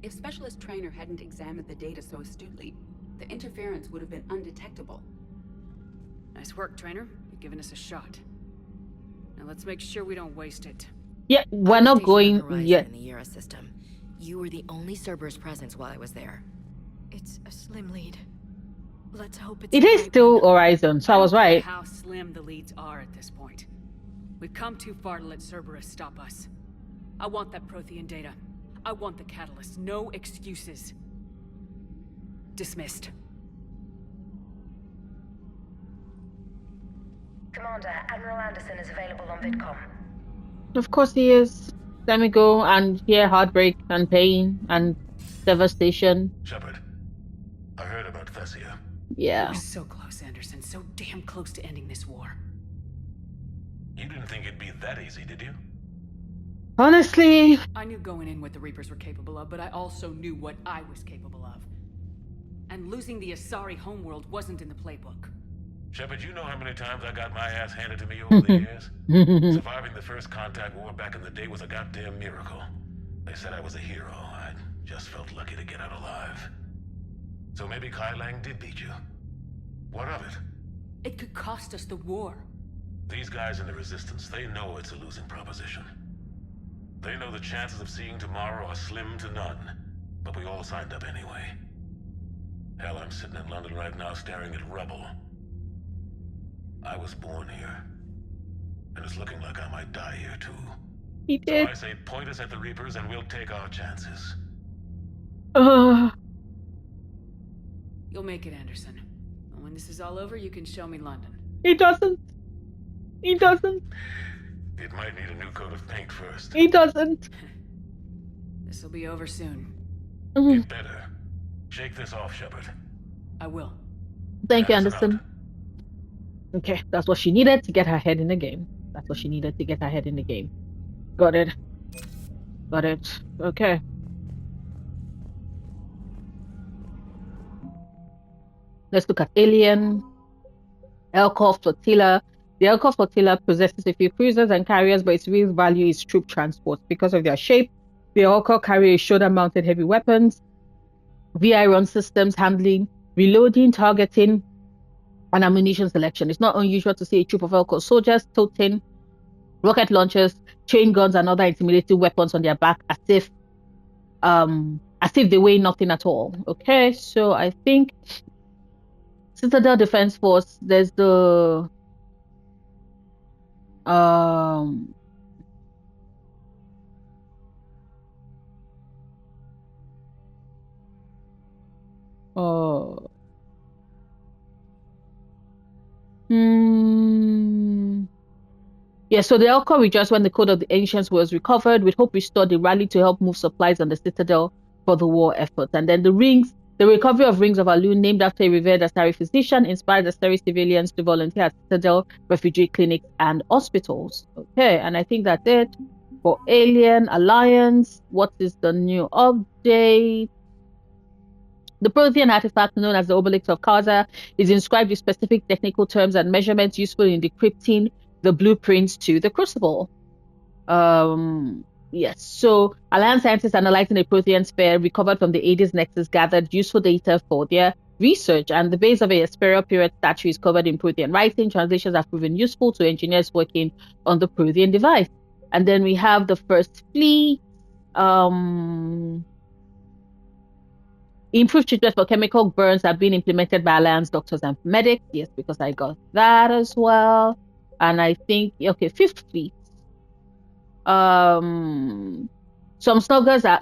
If Specialist Trainer hadn't examined the data so astutely, the interference would have been undetectable. Nice work, Trainer. You've given us a shot. Now let's make sure we don't waste it. Yeah, we're not going yet. In the Liara system. You were the only Cerberus presence while I was there. It's a slim lead. Let's hope it's... It is still Horizon, so I was right. How slim the leads are at this point. We've come too far to let Cerberus stop us. I want that Prothean data. I want the catalyst. No excuses. Dismissed. Commander, Admiral Anderson is available on VidCom. Of course he is. Let me go and hear heartbreak and pain and devastation. Shepard, I heard about Thessia. Yeah. We're so close, Anderson. So damn close to ending this war. You didn't think it'd be that easy, did you? Honestly... I knew going in what the Reapers were capable of, but I also knew what I was capable of. And losing the Asari homeworld wasn't in the playbook. Shepard, you know how many times I got my ass handed to me over the years? Surviving the first contact war back in the day was a goddamn miracle. They said I was a hero. I just felt lucky to get out alive. So maybe Kai Lang did beat you. What of it? It could cost us the war. These guys in the Resistance, they know it's a losing proposition. They know the chances of seeing tomorrow are slim to none. But we all signed up anyway. Hell, I'm sitting in London right now staring at rubble. I was born here. And it's looking like I might die here too. He did. So I say point us at the Reapers and we'll take our chances. You'll make it, Anderson. And when this is all over, you can show me London. He doesn't. He doesn't. It might need a new coat of paint first. He doesn't. This'll be over soon. It better. Shake this off, Shepard. I will. Thank you, Anderson. Okay, that's what she needed to get her head in the game. That's what she needed to get her head in the game. Got it. Got it. Okay. Let's look at Alien. Elcor Flotilla. The Elcor Flotilla possesses a few cruisers and carriers, but its real value is troop transport. Because of their shape, the Elcor carry shoulder-mounted heavy weapons, VI-run systems handling, reloading, targeting, and ammunition selection. It's not unusual to see a troop of Elcor soldiers toting rocket launchers, chain guns, and other intimidating weapons on their back, as if they weigh nothing at all. Okay, so I think Citadel Defense Force. There's the Yeah, so the Elcor rejoiced when the Code of the Ancients was recovered, with hope restored. They rallied to help move supplies on the Citadel for the war effort. And then the recovery of Rings of Alun, named after a revered Asari physician, inspired Asari civilians to volunteer at Citadel, refugee clinics, and hospitals. Okay, and I think that's it for Alien Alliance. What is the new update? The Prothean artifact known as the Obelisk of Kaza is inscribed with specific technical terms and measurements useful in decrypting the blueprints to the Crucible. Yes, so Alliance scientists analyzing the Prothean sphere recovered from the Hades Nexus gathered useful data for their research, and the base of a Hesperia period statue is covered in Prothean writing. Translations have proven useful to engineers working on the Prothean device. And then we have the First Fleet. Improved treatment for chemical burns have been implemented by Alliance doctors and medics. Yes, because I got that as well. And I think, okay, Fifth Fleet. Some smugglers are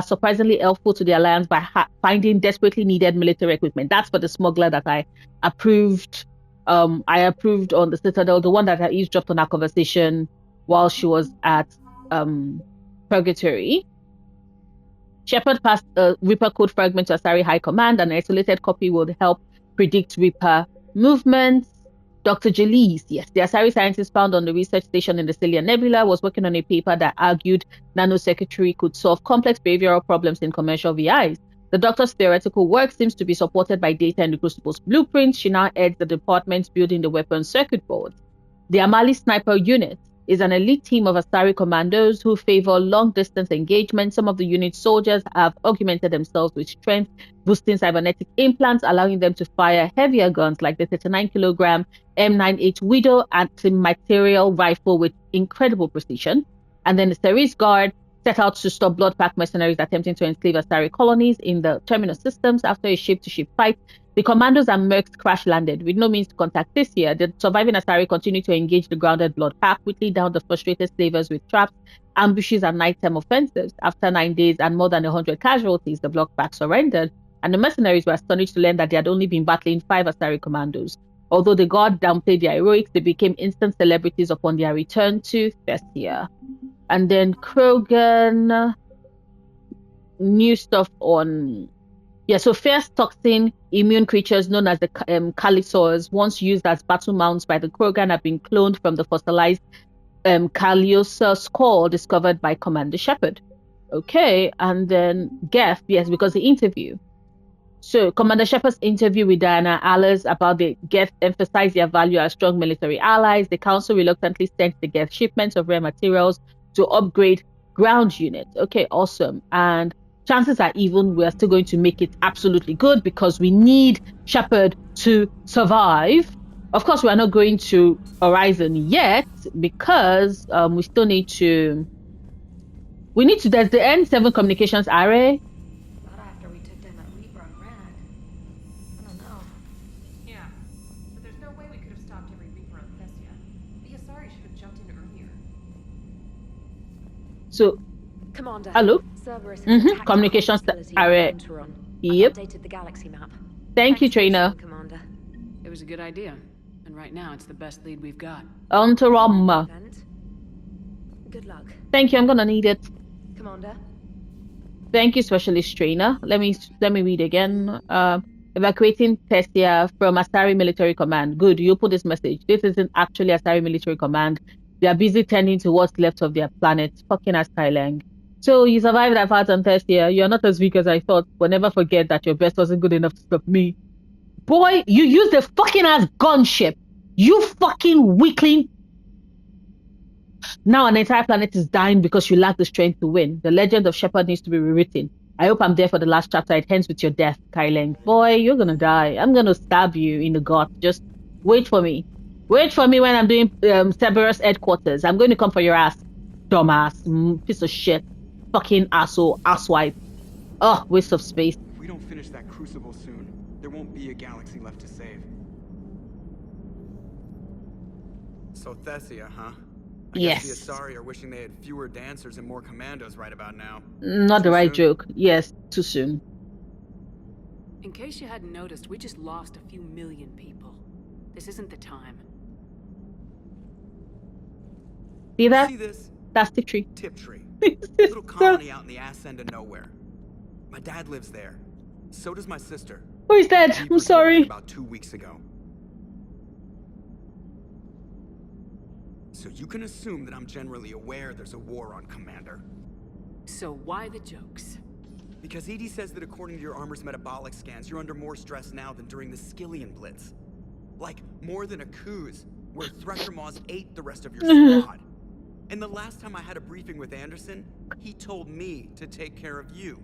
surprisingly helpful to the Alliance by finding desperately needed military equipment. That's for the smuggler that I approved. I approved on the Citadel, the one that I eavesdropped on our conversation while she was at Purgatory. Shepard passed a Reaper code fragment to Asari High Command. An isolated copy would help predict Reaper movements. Dr. Jalise, yes, the Asari scientist found on the research station in the Celia Nebula, was working on a paper that argued nanocircuitry could solve complex behavioral problems in commercial VIs. The doctor's theoretical work seems to be supported by data in the Crucible's blueprint. She now heads the department building the weapons circuit boards. The Amali Sniper Unit is an elite team of Asari commandos who favor long-distance engagement. Some of the unit's soldiers have augmented themselves with strength, boosting cybernetic implants, allowing them to fire heavier guns like the 39-kilogram M98 Widow anti-material rifle with incredible precision. And then the Ceres Guard set out to stop Bloodpack mercenaries attempting to enslave Asari colonies in the terminus systems. After a ship-to-ship fight, the commandos and mercs crash-landed with no means to contact Thessia. The surviving Asari continued to engage the grounded Bloodpack, whittling down the frustrated slavers with traps, ambushes, and nighttime offensives. After 9 days and more than 100 casualties, the Bloodpack surrendered, and the mercenaries were astonished to learn that they had only been battling 5 Asari commandos. Although the guard downplayed their heroics, they became instant celebrities upon their return to Thessia. And then Krogan, new stuff on... Yeah, so fierce toxin immune creatures known as the Kalisaurs, once used as battle mounts by the Krogan, have been cloned from the fossilized Kaliosa skull discovered by Commander Shepard. Okay, and then Geth, yes, because the interview. So Commander Shepard's interview with Diana Allers about the Geth emphasized their value as strong military allies. The Council reluctantly sent the Geth shipments of rare materials to upgrade ground unit. Okay, awesome. And chances are even we're still going to make it absolutely good because we need Shepard to survive. Of course, we're not going to Horizon yet because we still need to. There's the N7 communications array. Not after we took down that Reaper on Rag. I don't know. Yeah, but there's no way we could have stopped every Reaper on Thessia. The Asari should have jumped in earlier. So, Commander. hello? Cerberus Communications array. Yep. Updated the galaxy map. Thank you, trainer. Commander. It was a good idea. And right now, it's the best lead we've got. Antarom. Good luck. Thank you, I'm gonna need it. Commander. Thank you, Specialist Trainer. Let me read again. Evacuating Thessia from Asari Military Command. Good, you put this message. This isn't actually Asari Military Command. They are busy tending to what's left of their planet. Fucking ass Thailand. So you survived that part on Thessia. You're not as weak as I thought, but never forget that your best wasn't good enough to stop me. Boy, you used a fucking ass gunship. You fucking weakling. Now an entire planet is dying because you lack the strength to win. The legend of Shepard needs to be rewritten. I hope I'm there for the last chapter. It ends with your death, Kyleng. Boy, you're gonna die. I'm gonna stab you in the gut. Just wait for me. Wait for me when I'm doing Cerberus headquarters. I'm going to come for your ass. Dumbass. Piece of shit. Fucking asshole. Asswipe. Oh, waste of space. If we don't finish that crucible soon, there won't be a galaxy left to save. So Thessia, huh? I Yes. guess the Asari are wishing they had fewer dancers and more commandos right about now. Not the right joke. Yes, too soon. In case you hadn't noticed, we just lost a few million people. This isn't the time. See that? See this? That's Tiptree. Tiptree. Little colony out in the ass end of nowhere. My dad lives there. So does my sister. Who is that? I'm sorry. About 2 weeks ago. So you can assume that I'm generally aware there's a war on, Commander. So why the jokes? Because EDI says that according to your armor's metabolic scans, you're under more stress now than during the Skillian Blitz. Like, more than a Kuz, where Thresher Maws ate the rest of your squad. And the last time I had a briefing with Anderson, he told me to take care of you.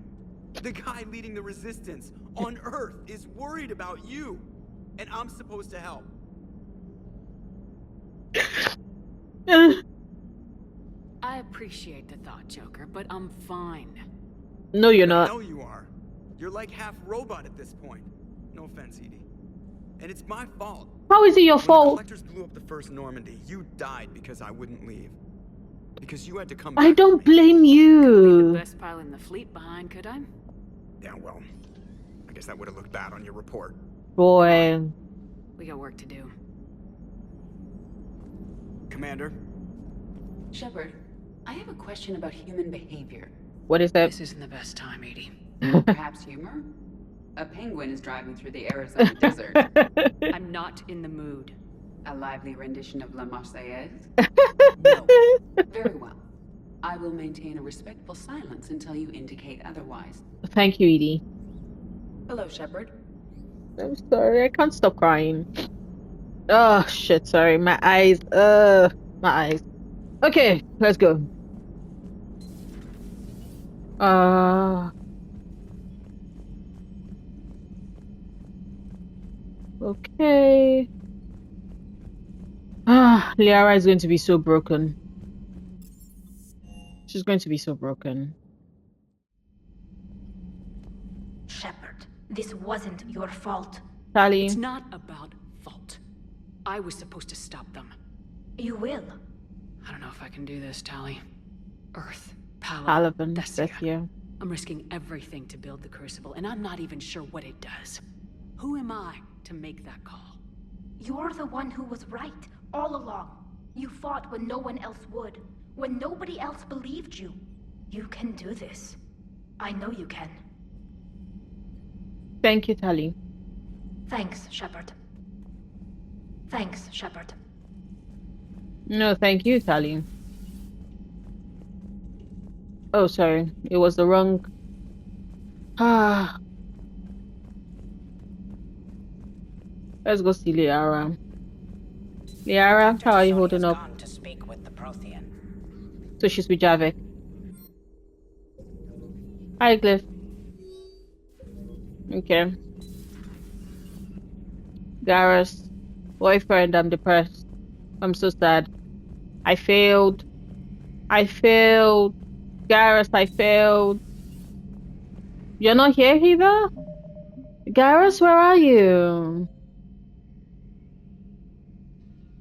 The guy leading the resistance on Earth is worried about you. And I'm supposed to help. I appreciate the thought, Joker, but I'm fine. No, you're not. I know you are. You're like half robot at this point. No offense, EDI. And it's my fault. How is it your When fault? the Collectors blew up the first Normandy, you died because I wouldn't leave. Because you had to come back. I don't blame you. The best pile in the fleet behind, could I? Yeah, well, I guess that would have looked bad on your report. Boy. We got work to do. Commander? Shepard, I have a question about human behavior. What is that? This isn't the best time, EDI. Perhaps humor? A penguin is driving through the Arizona desert. I'm not in the mood. A lively rendition of La Marseillaise? No. Very well. I will maintain a respectful silence until you indicate otherwise. Thank you, Edie. Hello, Shepard. I'm sorry, I can't stop crying. Oh, shit, sorry. My eyes. My eyes. Okay, let's go. Okay. Liara is going to be so broken. She's going to be so broken. Shepard, this wasn't your fault. Tali. It's not about fault. I was supposed to stop them. You will. I don't know if I can do this, Tali. Earth, Palaven, Thessia. I'm risking everything to build the Crucible, and I'm not even sure what it does. Who am I to make that call? You're the one who was right, all along. You fought when no one else would, when nobody else believed you. You can do this. I know you can. Thank you, Tali. Thanks, Shepard. Thanks, Shepard. No, thank you, Tali. Oh, sorry. It was the wrong... Let's go see Liara. Liara, how are you holding up? To speak with the Prothean. So she's with Javik. Hi, Glyph. Okay. Garrus, boyfriend, I'm depressed. I'm so sad. I failed. I failed. Garrus, I failed. You're not here either? Garrus, where are you?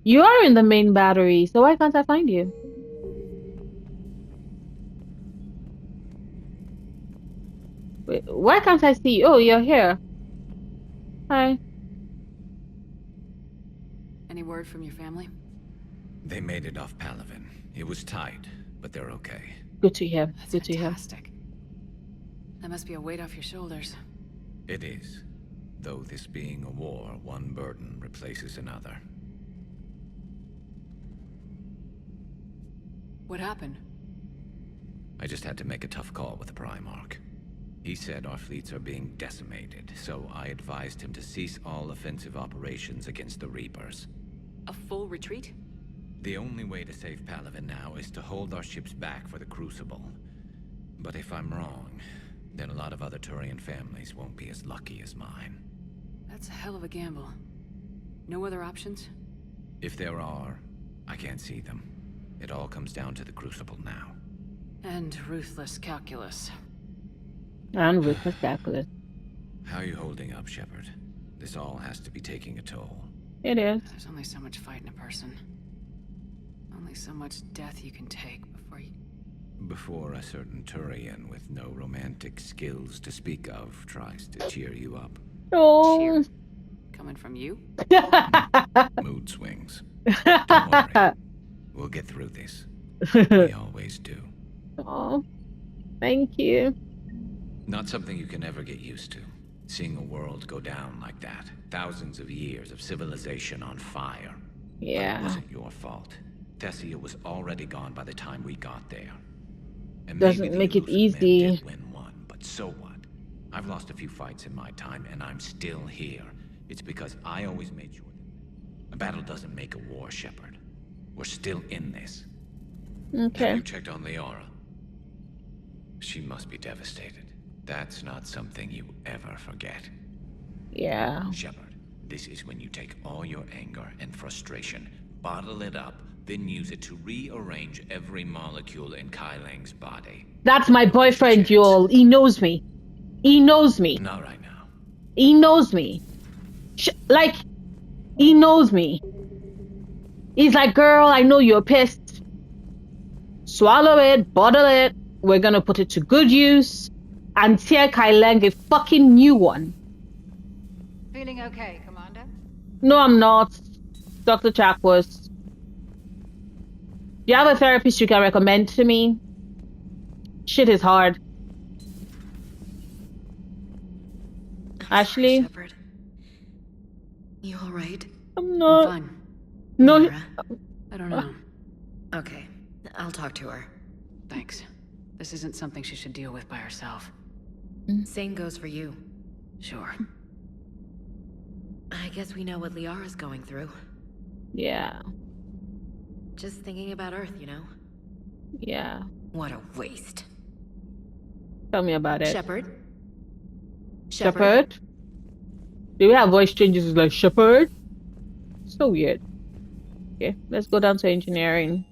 You are in the main battery, so why can't I find you? Wait, why can't I see you? Oh, you're here. Hi. Any word from your family? They made it off Palaven. It was tight, but they're okay. Good to hear. That's Good to hear. fantastic. That must be a weight off your shoulders. It is. Though this being a war, one burden replaces another. What happened? I just had to make a tough call with the Primarch. He said our fleets are being decimated, so I advised him to cease all offensive operations against the Reapers. A full retreat? The only way to save Palaven now is to hold our ships back for the Crucible. But if I'm wrong, then a lot of other Turian families won't be as lucky as mine. That's a hell of a gamble. No other options? If there are, I can't see them. It all comes down to the Crucible now. And ruthless calculus. And ruthless calculus. How are you holding up, Shepard? This all has to be taking a toll. It is. There's only so much fight in a person. Only so much death you can take Before a certain Turian with no romantic skills to speak of tries to cheer you up. Oh. Cheer. Coming from you? Mood swings. Don't worry. We'll get through this. We always do. Oh, thank you. Not something you can ever get used to. Seeing a world go down like that. Thousands of years of civilization on fire. Yeah. But it wasn't your fault. Thessia was already gone by the time we got there. And doesn't make it easy. Did win one, but so what? I've lost a few fights in my time, and I'm still here. It's because I always made sure that a battle doesn't make a war, Shepard. We're still in this. Okay. Have you checked on Liara? She must be devastated. That's not something you ever forget. Yeah. Shepard, this is when you take all your anger and frustration, bottle it up, then use it to rearrange every molecule in Kai Lang's body. That's my boyfriend, y'all. He knows me. He knows me. Not right now. He knows me. Like, he knows me. He's like, girl, I know you're pissed. Swallow it, bottle it. We're gonna put it to good use and tear Kai Lang a fucking new one. Feeling okay, Commander? No, I'm not. Dr. Chakwas. Do you have a therapist you can recommend to me? Shit is hard. Ashley? Shepard. You alright? I'm not. I'm fine. No. Liara? I don't know. Okay, I'll talk to her. Thanks. This isn't something she should deal with by herself. Same goes for you. Sure. I guess we know what Liara's going through. Yeah. Just thinking about Earth, you know? Yeah. What a waste. Tell me about it. Shepard? Shepard? Do we have voice changes? It's like Shepard? So weird. Okay, let's go down to engineering.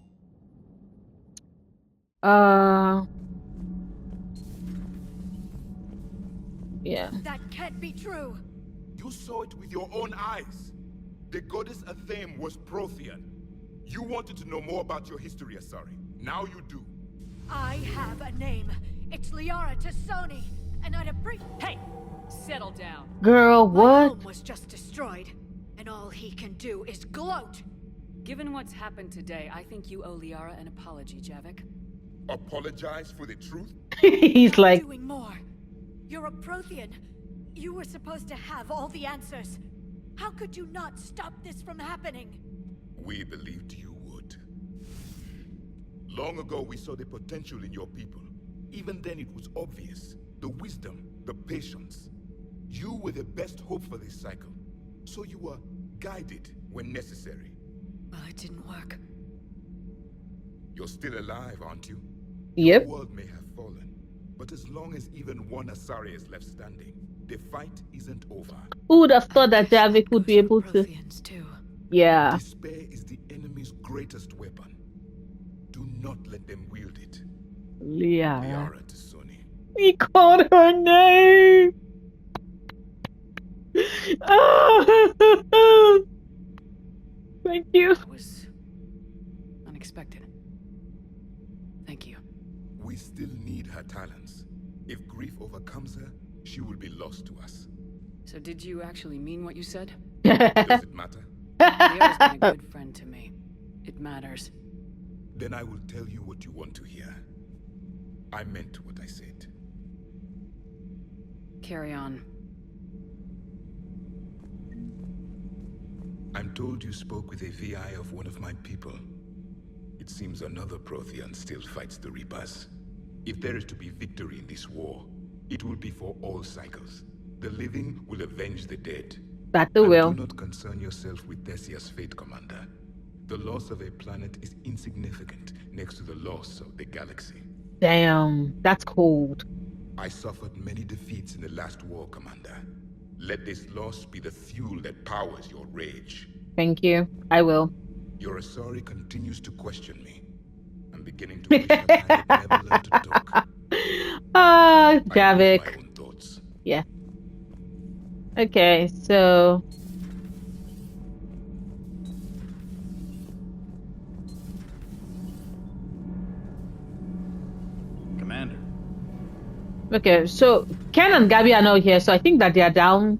Yeah. That can't be true. You saw it with your own eyes. The goddess Athame was Prothean. You wanted to know more about your history, Asari. Now you do. I have a name. It's Liara Tassoni, and I'd appreciate. Hey, settle down. Girl, My what? home was just destroyed, and all he can do is gloat. Given what's happened today, I think you owe Liara an apology, Javik. Apologize for the truth? He's like doing more. You're a Prothean. You were supposed to have all the answers. How could you not stop this from happening? We believed you would. Long ago, we saw the potential in your people. Even then, it was obvious. The wisdom, the patience. You were the best hope for this cycle. So you were guided when necessary. Well, it didn't work. You're still alive, aren't you? Yep. The world may have fallen, But as long as even one Asari is left standing, the fight isn't over. Who would have thought that Javik would be able to? Yeah. Despair is the enemy's greatest weapon. Do not let them wield it. Liara. Liara to Sony. He called her name. Oh. Thank you. That was unexpected. Thank you. We still need her talents. If grief overcomes her, she will be lost to us. So did you actually mean what you said? Does it matter? Liara's been a good friend to me. It matters. Then I will tell you what you want to hear. I meant what I said. Carry on. I'm told you spoke with a VI of one of my people. It seems another Prothean still fights the Reapers. If there is to be victory in this war, it will be for all cycles. The living will avenge the dead. That they will. Do not concern yourself with Thessia's fate, Commander. The loss of a planet is insignificant next to the loss of the galaxy. Damn, that's cold. I suffered many defeats in the last war, Commander. Let this loss be the fuel that powers your rage. Thank you. I will. Your Asari continues to question me. I'm beginning to wish that I had never learned to talk. Javik. I have my own thoughts. Yeah. Okay, so Commander. okay, so Ken and Gabby are not here, so I think that they are down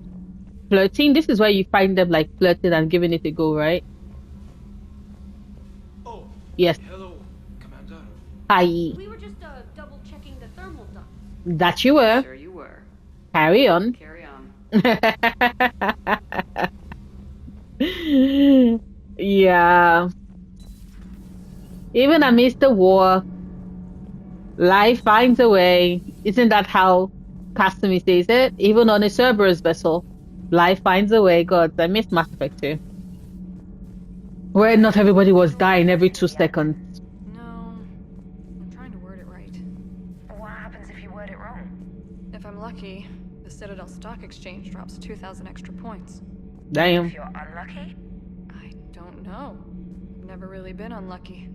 flirting. This is where you find them like flirting and giving it a go, right? Oh. Yes. Hello, Commander. Hi. We were just double checking the thermal duct. That you were. Sure you were. Carry on. Carry on. Yeah. Even amidst the war, life finds a way. Isn't that how Kasumi says it? Even on a Cerberus vessel, life finds a way. God, I miss Mass Effect 2. Where not everybody was dying every 2 seconds. No. I'm trying to word it right. What happens if you word it wrong? If I'm lucky, the Citadel Stock Exchange drops 2,000 extra points. Damn. If you're unlucky? I don't know. I've never really been unlucky.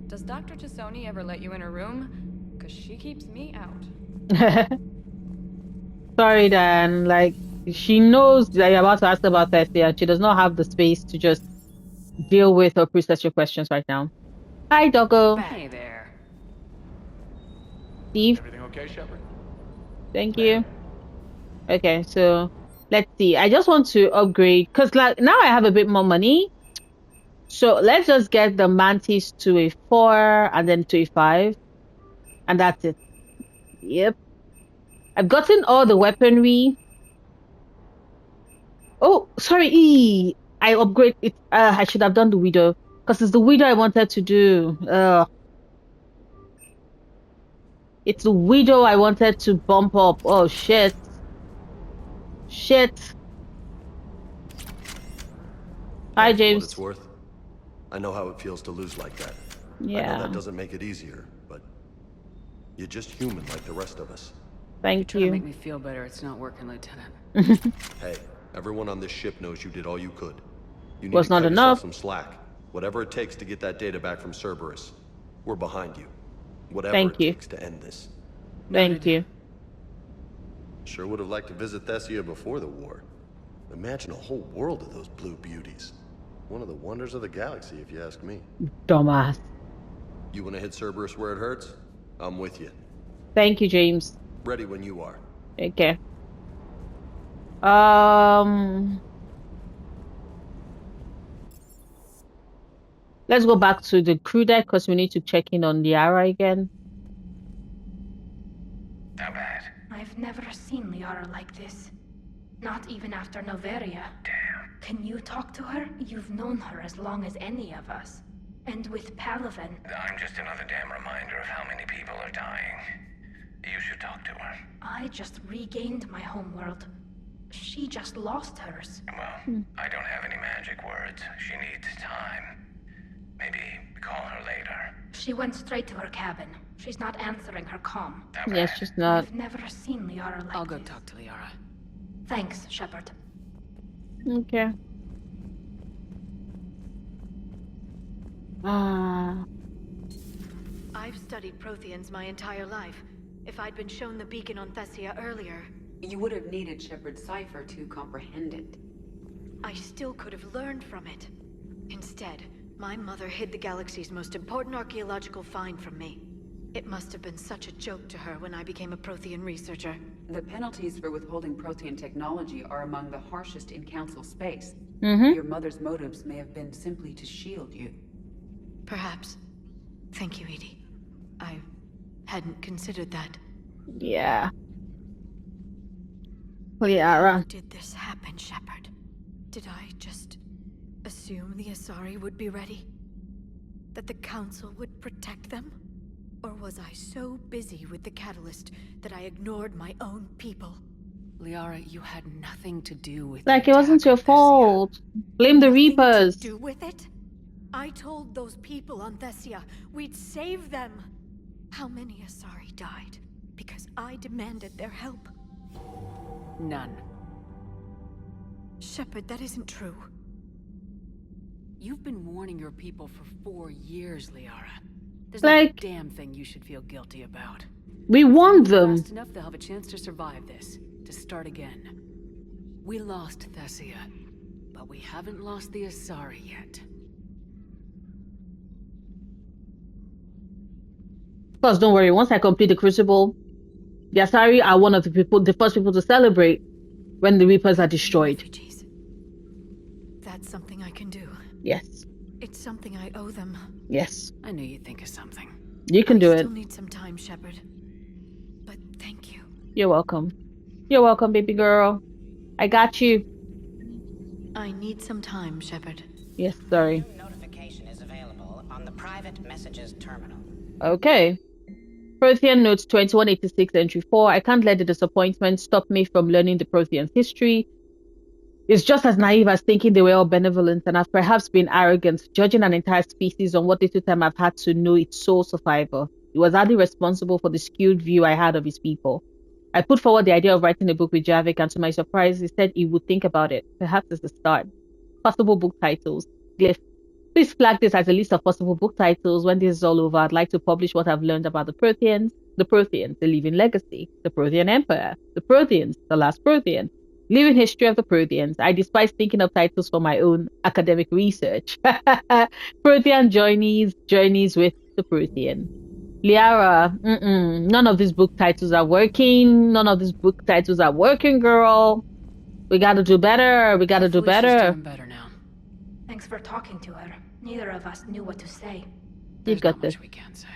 Does Dr. Chisoni ever let you in her room? Because she keeps me out. Sorry, Dan. Like, she knows that you're about to ask about Thessia, and she does not have the space to just deal with or process your questions right now. Hi, Doggo. Hey there. Steve. Everything okay, Shepard? Thank you. Okay, so let's see. I just want to upgrade because like now I have a bit more money. So let's just get the Mantis to a 4 and then to a 5. And that's it. Yep. I've gotten all the weaponry. Oh, sorry. I upgrade it. I should have done the widow. Because it's the widow I wanted to do. It's the widow I wanted to bump up. Oh, shit. Shit. Hi, For James. what it's worth, I know how it feels to lose like that. I Yeah. know that doesn't make it easier, but you're just human like the rest of us. Thank Trying to you. make me feel better. It's not working, Lieutenant. Hey, everyone on this ship knows you did all you could. You need Was to not cut enough. yourself some slack. Whatever it takes to get that data back from Cerberus, we're behind you. Whatever Thank it you. takes to end this. Thank you. Sure would have liked to visit Thessia before the war. Imagine a whole world of those blue beauties. One of the wonders of the galaxy, if you ask me. Dumbass. You want to hit Cerberus where it hurts? I'm with you. Thank you, James. Ready when you are. Okay. Let's go back to the crew deck because we need to check in on Liara again. How bad? I've never seen Liara like this. Not even after Noveria. Damn. Can you talk to her? You've known her as long as any of us. And with Palaven. I'm just another damn reminder of how many people are dying. You should talk to her. I just regained my homeworld. She just lost hers. Well, I don't have any magic words. She needs time. Maybe call her later. She went straight to her cabin. She's not answering her comm. Yes, she's not. I've never seen Liara like I'll go this. talk to Liara. Thanks, Shepard. Okay. I've studied Protheans my entire life. If I'd been shown the beacon on Thessia earlier... You would have needed Shepard's cipher to comprehend it. I still could have learned from it. Instead, my mother hid the galaxy's most important archaeological find from me. It must have been such a joke to her when I became a Prothean researcher. The penalties for withholding Prothean technology are among the harshest in Council space. Mm-hmm. Your mother's motives may have been simply to shield you. Perhaps. Thank you, Edie. I hadn't considered that. Yeah. Liara. How did this happen, Shepard? Did I just assume the Asari would be ready? That the Council would protect them? Or was I so busy with the Catalyst that I ignored my own people? Liara, you had nothing to do with Like, it wasn't your fault. Blame the Reapers. To do with it? I told those people on Thessia we'd save them. How many Asari died because I demanded their help? None. Shepard, that isn't true. You've been warning your people for 4 years, Liara. There's like, no damn thing you should feel guilty about. We warned them. Fast enough, they'll have a chance to survive this, to start again. We lost Thessia, but we haven't lost the Asari yet. Plus, don't worry. Once I complete the Crucible, the Asari are one of the first people to celebrate when the Reapers are destroyed. Refugees. That's something I can do. Yes. It's something I owe them. Yes. I knew you'd think of something. You can do I it. still need some time, Shepard. But thank you. You're welcome. You're welcome, baby girl. I got you. I need some time, Shepard. Yes, sorry. Notification is available on the private messages terminal. Okay. Prothean Notes 2186 Entry 4. I can't let the disappointment stop me from learning the Prothean history. It's just as naive as thinking they were all benevolent, and I've perhaps been arrogant, judging an entire species on what little time I've had to know its sole survivor. He was hardly responsible for the skewed view I had of his people. I put forward the idea of writing a book with Javik, and to my surprise, he said he would think about it. Perhaps it's the start. Possible book titles. Glyph. Please flag this as a list of possible book titles. When this is all over, I'd like to publish what I've learned about the Protheans, the Living Legacy, the Prothean Empire, the Protheans, the Last Prothean, Living History of the Protheans. I despise thinking of titles for my own academic research. Prothean Journeys with the Prothean. Liara, none of these book titles are working. None of these book titles are working, girl. We gotta do better. We gotta do better. She's doing better now. Thanks for talking to her. Neither of us knew what to say. There's not much we can say.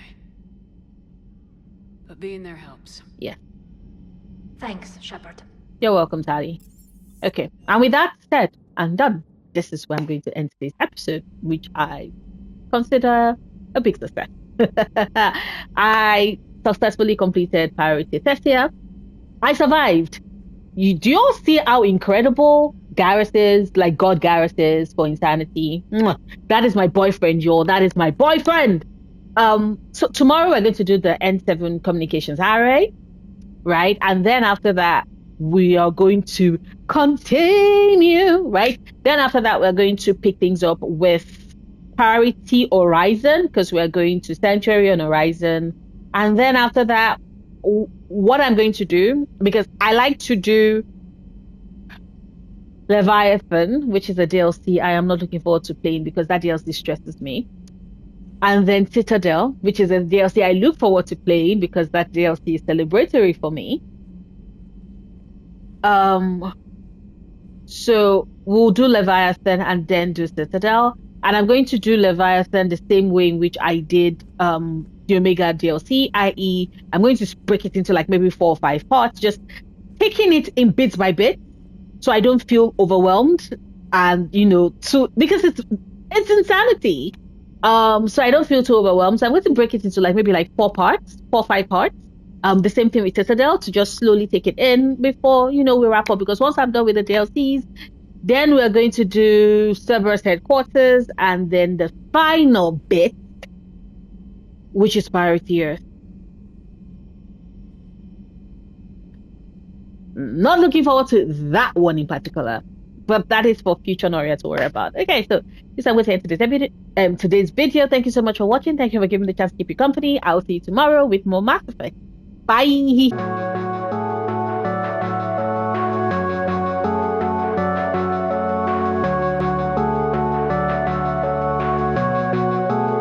But being there helps. Yeah. Thanks, Shepard. You're welcome, Tali. Okay, and with that said and done, this is where I'm going to end today's episode, which I consider a big success. I successfully completed Priority Thessia. I survived. Do you all see how incredible Garrus is, like God Garrus is for Insanity? That is my boyfriend, y'all. That is my boyfriend. So tomorrow we're going to do the N7 communications array, right? And then after that, we are going to continue, right? Then after that, we're going to pick things up with Priority Horizon, because we're going to Sanctuary on Horizon. And then after that, what I'm going to do, because I like to do Leviathan, which is a DLC I am not looking forward to playing because that DLC stresses me. And then Citadel, which is a DLC I look forward to playing because that DLC is celebratory for me. So we'll do Leviathan and then do Citadel. And I'm going to do Leviathan the same way in which I did the Omega DLC, i.e. I'm going to break it into like maybe 4 or 5 parts, just taking it in bits by bit so I don't feel overwhelmed, and because it's Insanity. So I don't feel too overwhelmed. So I'm going to break it into like maybe like 4 or 5 parts. The same thing with Citadel, to just slowly take it in before, we wrap up, because once I'm done with the DLCs, then we're going to do Cerberus headquarters, and then the final bit, which is Priority Earth. Not looking forward to that one in particular, but that is for future Noria to worry about. Okay, so this is going to end today's video. Thank you so much for watching. Thank you for giving me the chance to keep you company. I'll see you tomorrow with more Mass Effect. Bye.